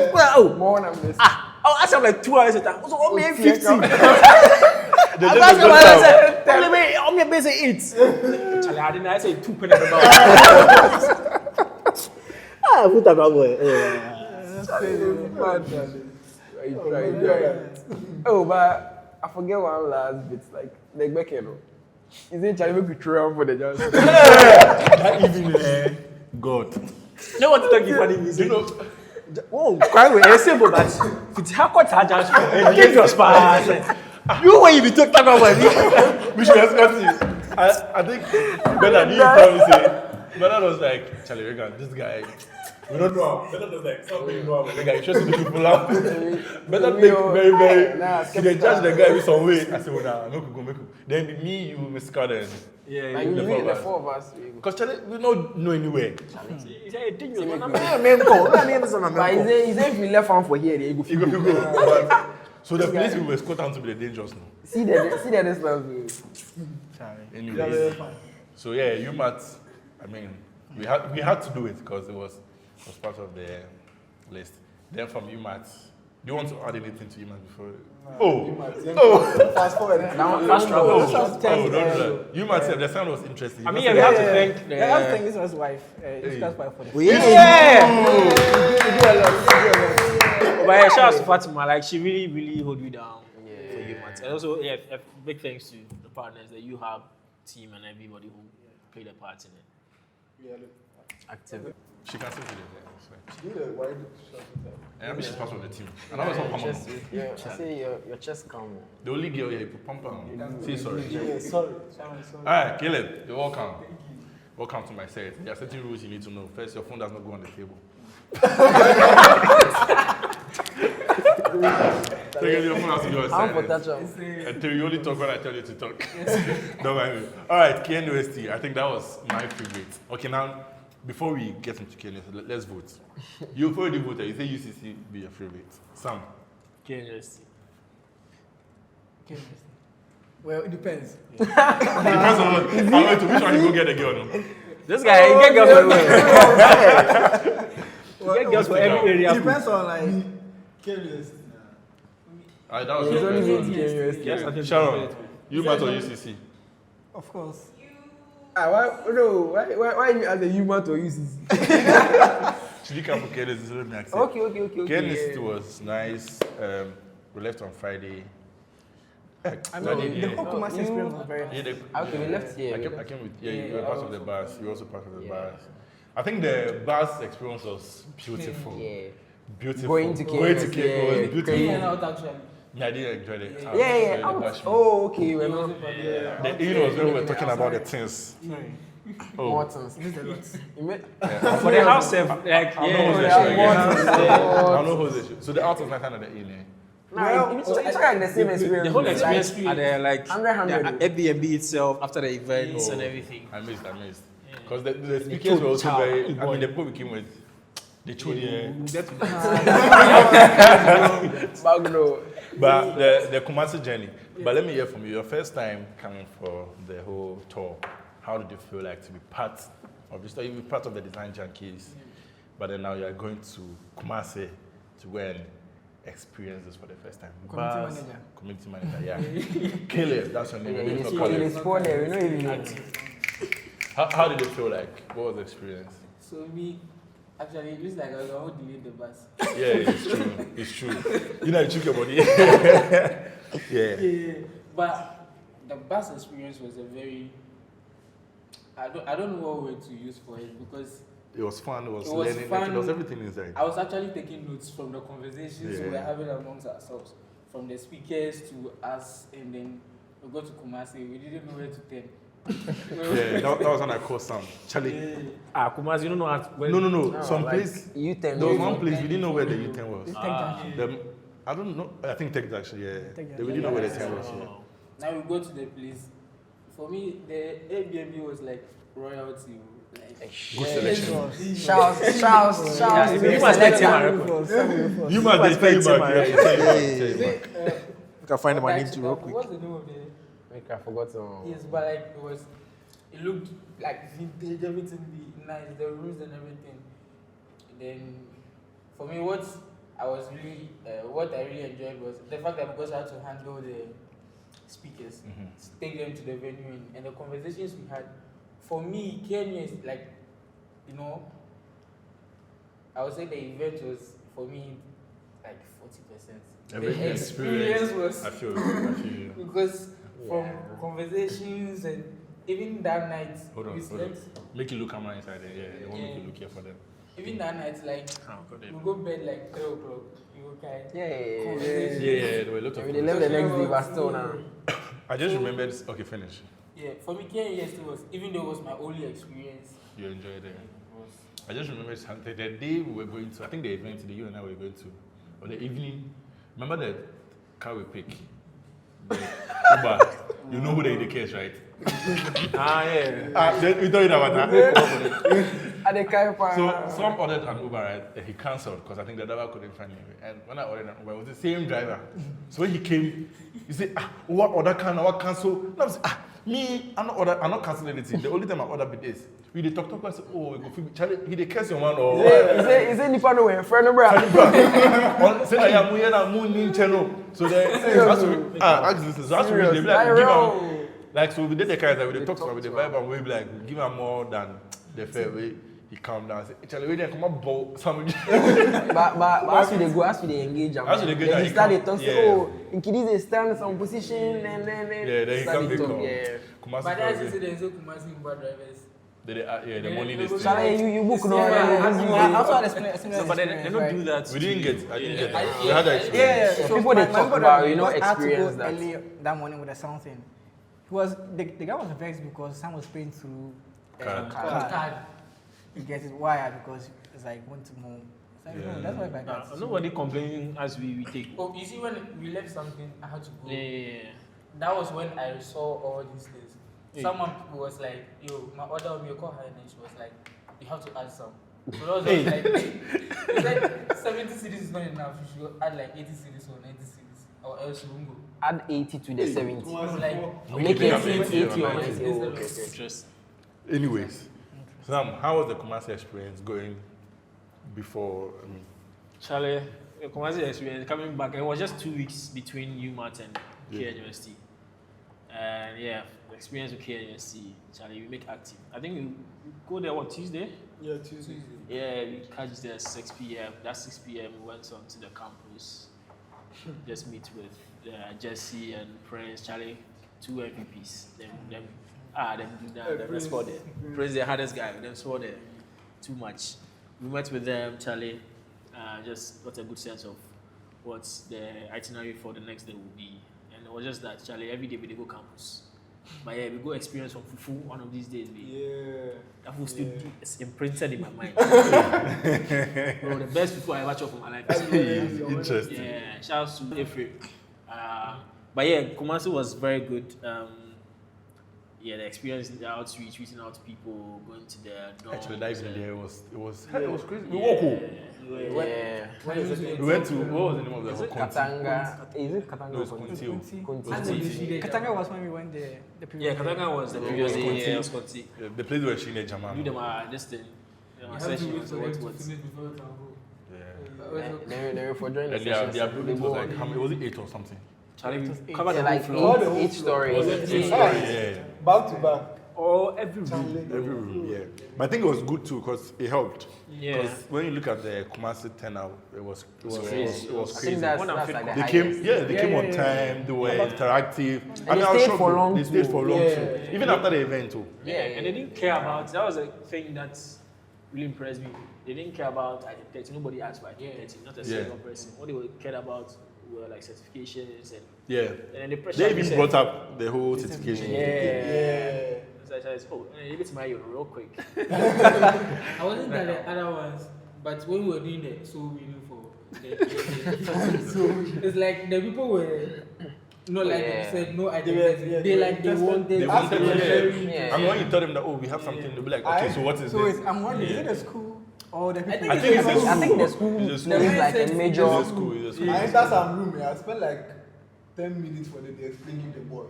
More than this. I'll ask them like 2 hours later. So, me 50. I'm me base 8. Charlie, I didn't say 2 penny. Put that boy. Oh, but I forget one last bit, like Beckeno. Is it Charlie make throw for the Johnson? that evening, God. No one to talk funny music. You know, oh, quite well. Simple, but it's how cut charge. Give your spars. You when you be talking about me. We should escort you. I think Bernard, you probably say, Bernard was like, Charlie Reagan, this guy. We don't know him. Bernard was like, something you know him. The guy, you should see the people out. Bernard make very, very. They judge the guy with some way. I said, well, nah, make you go. Then me, you, Miss Carden. Yeah, like the 4 of us. Because Charlie, we don't know anywhere. But he said if we left one for here, they go. So the place we were escort down to be the dangerous now. See the distance. Anyways, so yeah, UMAT. I mean, we had to do it because it was part of the list. Then from UMAT, do you want to add anything to UMAT before? Fast forward. Fast travel. Don't do that. UMAT said the sound was interesting. I mean, we have to thank I have to thank this man's wife. Ishka's wife for this. But shout out to Fatima, like she really hold you down for you, man. And also, a big thanks to the partners that you have, team and everybody who played a part in it. Active. She can sit with it. She did a wide shot. I mean, she's part of the team. And I was not common. I say your chest calm. The only girl here, you pump her. Say sorry. Yeah, sorry. Alright, Caleb, you're welcome. Welcome to my set. There are certain rules you need to know. First, your phone does not go on the table. Second, your phone has to be on silent. And you only talk when I tell you to talk. Don't mind me. Alright, KNUST. I think that was my favorite. Okay, now, before we get into KNUST, let's vote. You've already voted. You say UCC be your favorite. Sam. KNUST. Well, it depends. Depends on what. I'm going to which one you go get a girl. No? This guy, he get girls everywhere. He get girls for every area. It depends on like KNUST. That was It's only your me favorite. to Yes, Sharon, UMAT or UCC? Of course. Why you as a human to use this? She did come for KNUST, so let me accept. Okay. KNUST was nice. We left on Friday. I know, the whole Kumasi experience was very nice. Okay, we left here. I came with, you were part of the bus. You were also part of the bus. I think the bus experience was beautiful. Yeah. beautiful. Going to Going to KS, KS was yeah. beautiful. Crazy. And out actually. Yeah, I did enjoy it. Yeah. Oh, okay. We're not. The in was when we were talking about the things. Oh. Mortons. For the house, like, I know who's the shoe. So the out was not kind of the in. It's like the same experience. the whole experience are there, like 100. the Airbnb itself after the events and everything. I missed. Because the speakers were also very, I mean, the people we came with, they showed Bagno. But the Kumasi journey. But let me hear from you. Your first time coming for the whole tour, how did you feel like to be part of this? You were part of the Design Junkies, but then now you are going to Kumasi to go and experience this for the first time. Community manager, yeah. Caleb, that's your name. How did it feel like? What was the experience? So actually, it looks like I was all delayed the bus. Yeah, it's true. You know, you took your body. Yeah. But the bus experience was a very, I don't know what word to use for it because it was fun, it was learning, fun. there was everything inside. I was actually taking notes from the conversations we were having amongst ourselves, from the speakers to us, and then we got to Kumasi, we didn't know where to turn. Yeah, that was when I called Sam. Charlie. Kumasi, you don't know how. No. Some place. U10. There was one place we didn't know where the U10 was. I don't know. I think Tech actually. Yeah. We didn't know where the 10 was. Yeah. Now we go to the place. For me, the Airbnb was like royalty. Like, Good selection. Shouts. You must let him. You must pay him back. You can find my name too real quick. What's the name of the? I forgot. Yes, but like it looked like vintage, everything be nice, the rooms and everything. Then, for me, what I really enjoyed was the fact that because I had to handle the speakers, take them to the venue, and the conversations we had. For me, Kenya is like, I would say the event was for me like 40%. Every experience was. I feel you. Because from conversations and even that night, hold on. Make you look camera inside there. Yeah, they won't make you look here for them. Even that night, like we go bed like 3 o'clock. You okay? Yeah. There were a lot of. They left the next day, but still now. I just remembered. Okay, finish. Yeah, for me, Kenya was, even though it was my only experience. You enjoyed it. I just remember something. The day we were going to, I think the event that you and I were going to, or the evening. Remember the car we pick? The Uber. You know who they indicate, right? Yeah. We told you about that. So some ordered an Uber, right? He cancelled because I think the driver couldn't find him. And when I ordered an Uber, it was the same driver. So when he came, he said, what order can I cancel? And I was I'm not canceling anything. The only time I ordered with this. We the talk and say, oh, we go feel Charlie. He the curse your man or. Is it nipa no way friend bro? Say I am here na moon in channel. So they ask this. So as we they be like give him like so we did the character we talk about with the vibe and we be like give him more than the fair way. He calm down. Say Charlie, we didn't come up ball some. But as we they engage, he start to talk. Oh, in Kiddies they stand some position and then he come they come. But that's there's no Kumasi Uber drivers. The money they steal. Charlie, you book no. I also had experience. But they don't do that. I didn't get that. We had that experience. Yeah. So people they talk about, experience that. Early that morning with something. The guy was vexed because Sam was paying through card. You get it? Why? Because it's like went to move. That's why like that. Nobody complaining as we take. Oh, you see when we left something, I had to go. Yeah. That was when I saw all these things. Someone was like, yo, my order will be a call high, and she was like, you have to add some. So that was like, it's like 70 cities is not enough. You should add like 80 cities or 90 cities, or else you won't go. Add 80 to the 70. Like, Make it 80 or 90. Interesting. Anyways, Sam, how was the Kumasi experience going before? Charlie, the Kumasi experience coming back. It was just 2 weeks between UMass and KNUST. And the experience with KNUST, Charlie, we make active. I think we go there Tuesday? Yeah, Tuesday. Yeah, we catch there at 6 p.m. That 6 p.m. we went on to the campus. Just meet with Jesse and Prince, Charlie, 2 MVPs. Them do that. Them score there. Prince the hardest guy. Them score there. Too much. We met with them, Charlie. just got a good sense of what the itinerary for the next day will be. And it was just that, Charlie, every day we go campus. But yeah, we go experience from Fufu one of these days. That food still is imprinted in my mind. Bro, the best Fufu I ever tried for my life. Interesting. Yeah, shout out to Efre. But yeah, Kumasi was very good. The experience, the outreach, reaching out to people, going to their dorms. Actually, that evening there was crazy. We walked home. We went to, what was the name of the hotel? Katanga. Is it Katanga? No, it's Kunti. Katanga was when we went there. The previous day. Katanga was the previous day. It was Conti. The place where she made Jaman. You them are this thing. Sessions. They for joining the And their session. building was like, how many, was it 8 or something? Charlie, Eight. cover the Like whole floor. each story. Was it 8 story? Yeah. Back to back. Or every room. Every room, yeah. But I think it was good too because it helped. Yeah. Because when you look at the Kumasi turnout, it was crazy. I crazy. think that's One of like the- the They highest. came on time. They were interactive. they stayed shocked for you. long They stayed too. for long Yeah. too. Even after the event too. Yeah, and they didn't care about, that was a thing that really impressed me. They didn't care about architecture. Nobody asked for architecture, not a single person. What they cared about were like certifications and Yeah. then the pressure. They even brought up the whole certification. Yeah. So I said, oh, you get to marry real quick. I wasn't at the other ones, but when we were doing the so we knew for it's like the people were no like you said no identity. They wanted They wanted to Yeah. And when you tell them that, oh, we have something, they'll be like, okay, so what is So this? I'm wondering, is it a school or the people? I think it's a school. I think the school It's a is school. like a major. It's a school. I enter some room. I spent like 10 minutes for them to explain you the boy.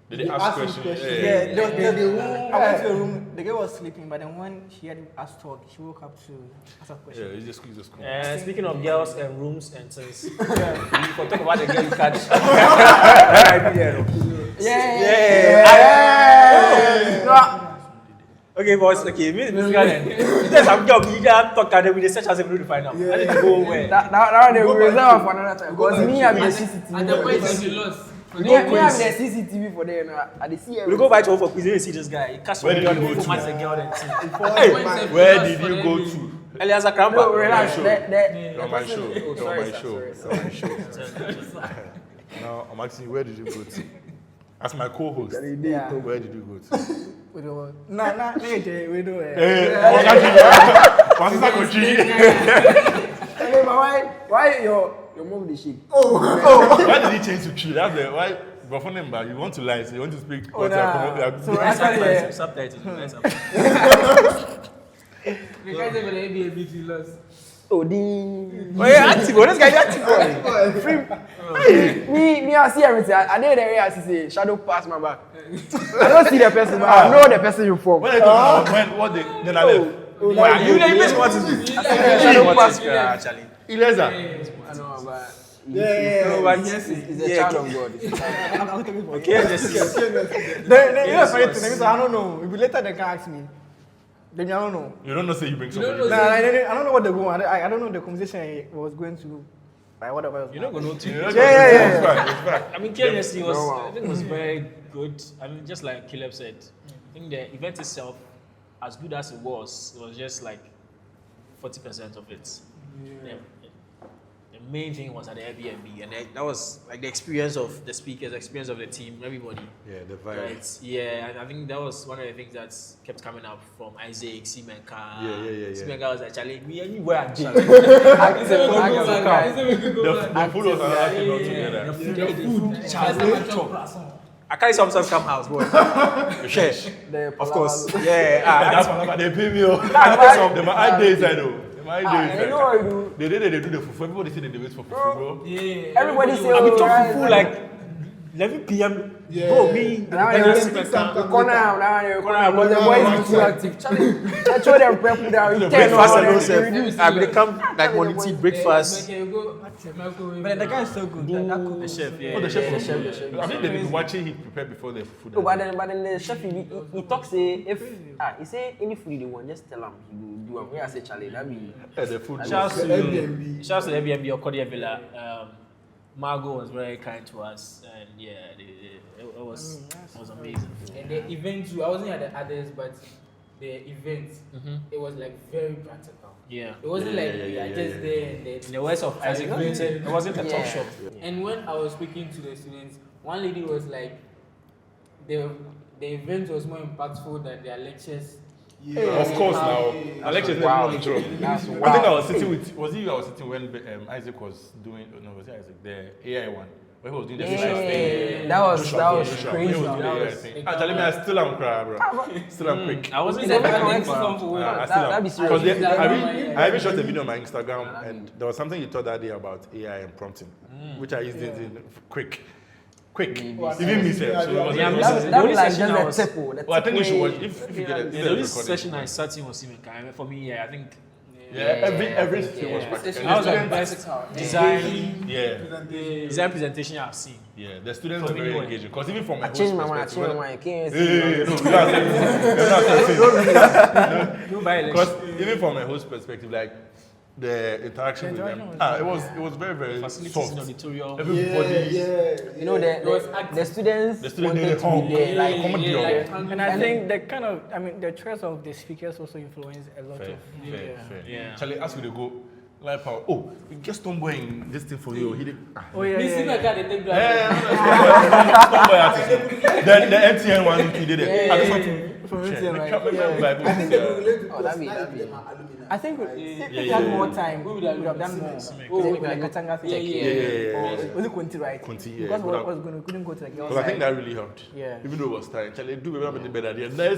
Did they ask questions? Yeah, They I went to the room, the girl was sleeping, but then when she had us talk, she woke up to ask a Yeah, question. it's a school. It's a school. And speaking of girls and rooms and things, we can talk about the girl you catch. Okay, boys. Okay, me this guy. There's some girl we can talk and we search as a to find out. I need to go where. That they will reserve for another time. Because me, I'm the at CCTV. the point that you lost. Me, I'm the CCTV for them. I see We everything. go back to home for quiz. You see this guy. He catch Where one did girl you go before to? match the girl then see. Hey, where did you go to? Elias No, Akramba. relax. Show. The On my person- show. Oh, On sorry, my sir, show. sorry, On my show. Now, I'm asking you, where did you go to? As my co-host, Yeah. where did you go to? We don't. Nah, we do it. What's that country? Hey, but why your mom the shake? Why did he change to tree? That's the why. But for them, you want to lie, so you want to speak. Oh, nah. So actually, Subtitles. The guys over the Airbnb you lost. Oh, the. Oh yeah, active. This guy active boy. Me, I see everything. I did the area. I see shadow pass my back. I don't see the person, but I know the person you form. When I told you, when what they then I left. Wow, you the best one to do. Shadow pass. Actually. Eleza. I know, but. No, but He's a child of God. He's a child of God. Okay, just you know, funny thing. I don't know. If later they can ask me, then I don't know. You don't know, say you bring somebody. know, Nah, I don't know what the going. I don't know the conversation was going to. Like whatever. you're not gonna know too. Yeah. Yeah. It's fine. It's fine. I mean, KNSC was, No, wow. I think it was very good. I mean, just like Caleb said, I think the event itself, as good as it was just like 40% of it. The main thing was at the Airbnb, and that was like the experience of the speakers, the experience of the team, everybody. Yeah, the vibe. Right? Yeah, and I think that was one of the things that kept coming up from Isaac, Semenka. Yeah. Semenka was actually, me anywhere actually. The food was another thing altogether. I carry sometimes come house, boy. Share. Of course. Yeah. That's one of they pay me. They my eye days, I know. My days. You know what I do? They do the fufu. Everybody say they wait for fufu, bro. Yeah. Everybody say, I be oh, talking right, full right. like 11 p.m. Bro, me. Now and you're the the Semenka. corner, but the boys be too active. Charlie, I show them prep down. The breakfast alone, sef. I will come like morning tea, breakfast. Okay, you go microwave. But the guy is so good. The chef, yeah. Oh, the chef was chef, good. the chef. I think they've been watching him prepare before the food. No, but then the chef he talks say if he say any food they want, just tell him he will do. And when I say Charlie, that be The food. Shouts was- to shouts to Airbnb or Kodia Villa. Margot was very kind to us, and yeah, it was amazing. And the event too, I wasn't at the others, but the event, it was like very practical. Yeah. It wasn't like we are just there and then. In the words of Isaac Newton, it wasn't a talk shop. And when I was speaking to the students, one lady was like, the event was more impactful than their lectures. Yeah. Of course, now Alex is never in trouble. I think I was sitting with. Was he? I was sitting when Isaac was doing. No, was it Isaac? The AI one. When he was doing the social thing. That was crazy. He was doing the AI thing. Actually, me, I still am cry, bro. Still am quick. I wasn't It's there. a I very That'd be serious. Because I even shot a video on my Instagram, and there was something you taught that day about AI and prompting, which I used it in quick. Even me, sir. So it was That was like just a tempo. well, I think you should watch if you get it. The only session I sat in was even for me. Yeah, I think. Every session was practical. That was the best design. Yeah. Design presentation I've seen. Yeah, the students were very engaging. Because even from my I changed my mind. Because even from a host perspective, like the interaction with them, it was very, very Facilities soft. in auditorium. Everybody, You know, the students wanted to be there. Like, And I think the choice of the speakers also influenced a lot fair. Yeah. Charlie, as we go, like power. Oh, we get Stoneboy in this thing for you. He did. Oh yeah. Stoneboy artist. The MTN one he did it. I just want to From share. MTN, I right? can't remember. I think they will relate because that'd be- now that'd they be- are alumni. I think if we had more time, we would have done more. Like Katanga thing. Yeah. Was it Kunti, right? Kunti, yeah. Because we couldn't go to the girls' Because I think side. that really helped. Yeah. Even though it was tired. Charlie, do remember the better there. Nice.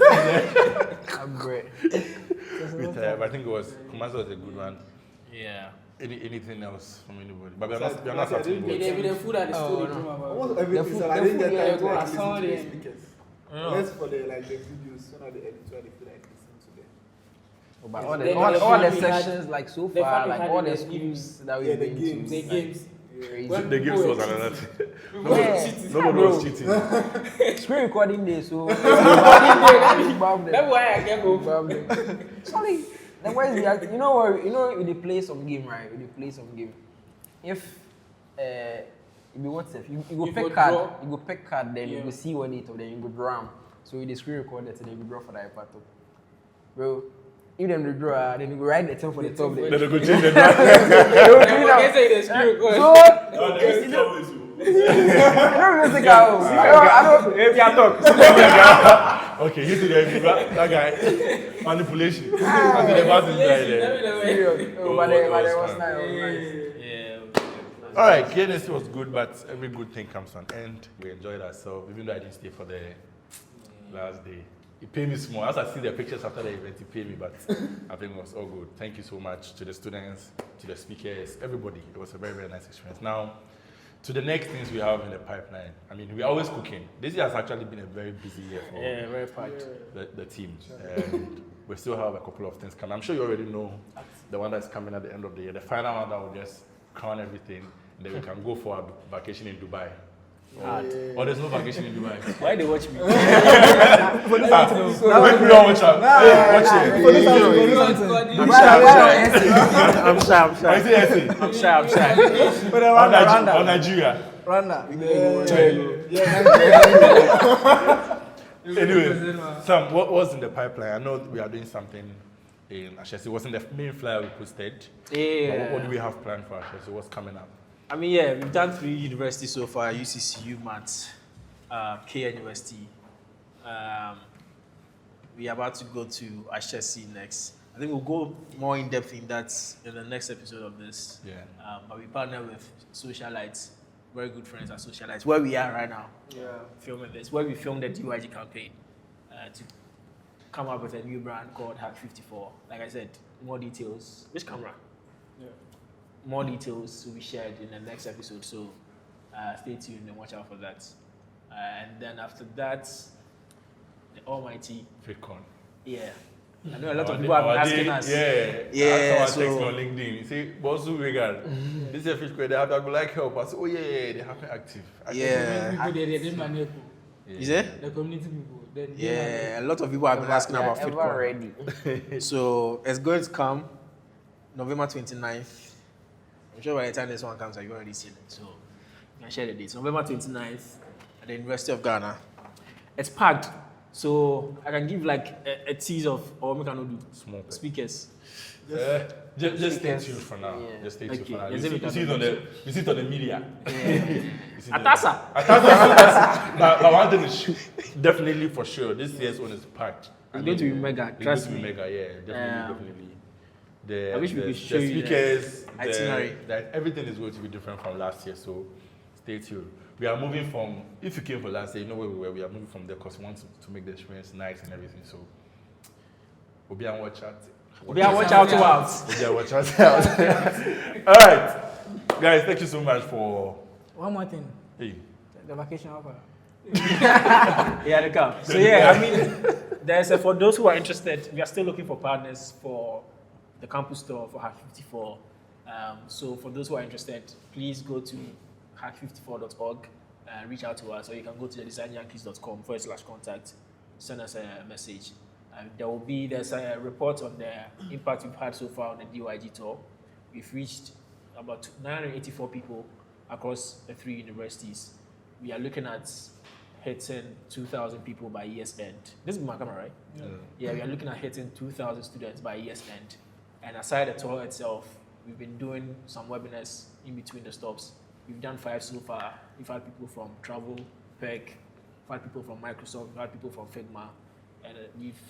I'm great. But I think it was Kumasi was a good one. Yeah. Anything else from anybody? But we are not starting With good. the food at the school, no. Almost everything. So I the didn't food, get yeah, time to I like saw listen to the them. speakers. Yeah. Unless for the like the videos, when I the edit, I feel like listen to them. But Then all the the fun we had- sections, like so the far, fun we like had all in the the schools that Yeah, we've the been games. to. the games. Crazy. When The games people was were another thing. Yeah. Nobody was cheating. Screen recording day, so That's why I get home. Sorry, the boys we act, you know what? You know, with the play some game, right? With the play some game. If you what's if you go You pick go card, draw. you go pick card, then you Yeah. go see one it, or then you go draw 'em. So with the screen recorder, and then you draw for the iPad top. Bro, if them the draw, then you go write the thing for the top. Then Then they go change the drive. I say the screen record. so I don't really think I don't. If you talk. Okay, you see that guy manipulation. I see the bus is right there. Serious. Oh, But it it was was fun. nice. It was nice. Yeah. All right, KNSC was good, but every good thing comes to an end. We enjoyed ourselves, even though I didn't stay for the last day. It paid me small. As I see the pictures after the event, it paid me, but I think it was all good. Thank you so much to the students, to the speakers, everybody. It was a very, very nice experience. Now, to the next things we have in the pipeline. I mean, we're always cooking. This year has actually been a very busy year for Yeah, very packed. the team. And we still have a couple of things coming. I'm sure you already know the one that's coming at the end of the year, the final one that will just crown everything. And then we can go for a vacation in Dubai. Or there's no vacation in Dubai. Why they watch me? When we all watch out. Hey, watch it. I'm shy. I see essay. I'm shy. On Nigeria. Rwanda. Anyway, Sam, what was in the pipeline? I know we are doing something in Ashesi. It wasn't the main flyer we posted. But Yeah. what do we have planned for Ashesi? What's coming up? I mean, yeah, we've done 3 universities so far: UCC, UMAT, KN University. We are about to go to Ashesi next. I think we'll go more in depth in that in the next episode of this. Yeah. But we partner with Socialites, very good friends at Socialites, where we are right now, filming this, where we filmed the DYG campaign to come up with a new brand called Hack 54. Like I said, more details. Which camera? More details will be shared in the next episode, so stay tuned and watch out for that. And then after that, the almighty, FitCon. yeah. I know a lot of people have been asking us. Yeah. so- Text me on LinkedIn. You say, boss, who we got? This is a fish they have to go like help. I say, oh yeah, they have been active. Yeah. People, they didn't manage Is it? the community people. Then they Yeah, a lot of people have been asking about Ever FitCon. ready. So it's going to come November 29th. I'm sure by the time this one comes, you've already seen it. So you can share the dates. November 29th at the University of Ghana. It's packed. So I can give like a tease of what we can do. Small bit. Speakers. Just stay tuned for now. Yeah. Just stay tuned for Okay. now. Yes, You we see it on the media. Atasa. But one thing is definitely for sure. This year's one is packed. It's going to be mega. It's Trust going to me. be mega. Yeah, definitely. I wish we could show the you the speakers, itinerary. everything is going to be different from last year. So stay tuned. We are moving from. If you came for last year, you know where we were. We are moving from there because we want to make the experience nice and everything. So we'll be on watch out. Watch out. Yeah, watch out. All right, guys. Thank you so much for. One more thing. Hey. The vacation offer. Yeah, they come. So yeah, I mean, there's for those who are interested, we are still looking for partners for the campus store for Hack 54. So for those who are interested, please go to hack54.org and reach out to us, or you can go to thedsgnjunkies.com/contact. Send us a message. There's a report on the impact we've had so far on the DYG tour. We've reached about 984 people across the 3 universities. We are looking at hitting 2,000 people by year's end. This is my camera, right? Yeah, we are looking at hitting 2,000 students by year's end. And aside the tour itself, we've been doing some webinars in between the stops. We've done 5 so far. We've had people from Travel, PEC, we've had people from Microsoft, we've had people from Figma, and we've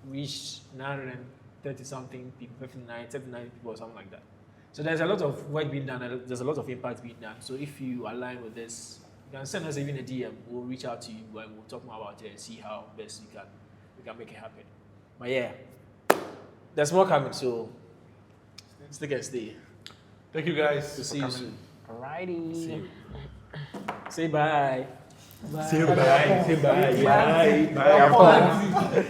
reached 930 something people, 39 people or something like that. So there's a lot of work being done, and there's a lot of impact being done. So if you align with this, you can send us even a DM. We'll reach out to you and we'll talk more about it and see how best we can make it happen. But yeah, there's more coming, so stick and stay. Thank you guys. We'll see you soon. Alrighty. See you. Say bye. Say bye. Say bye. Bye. Bye.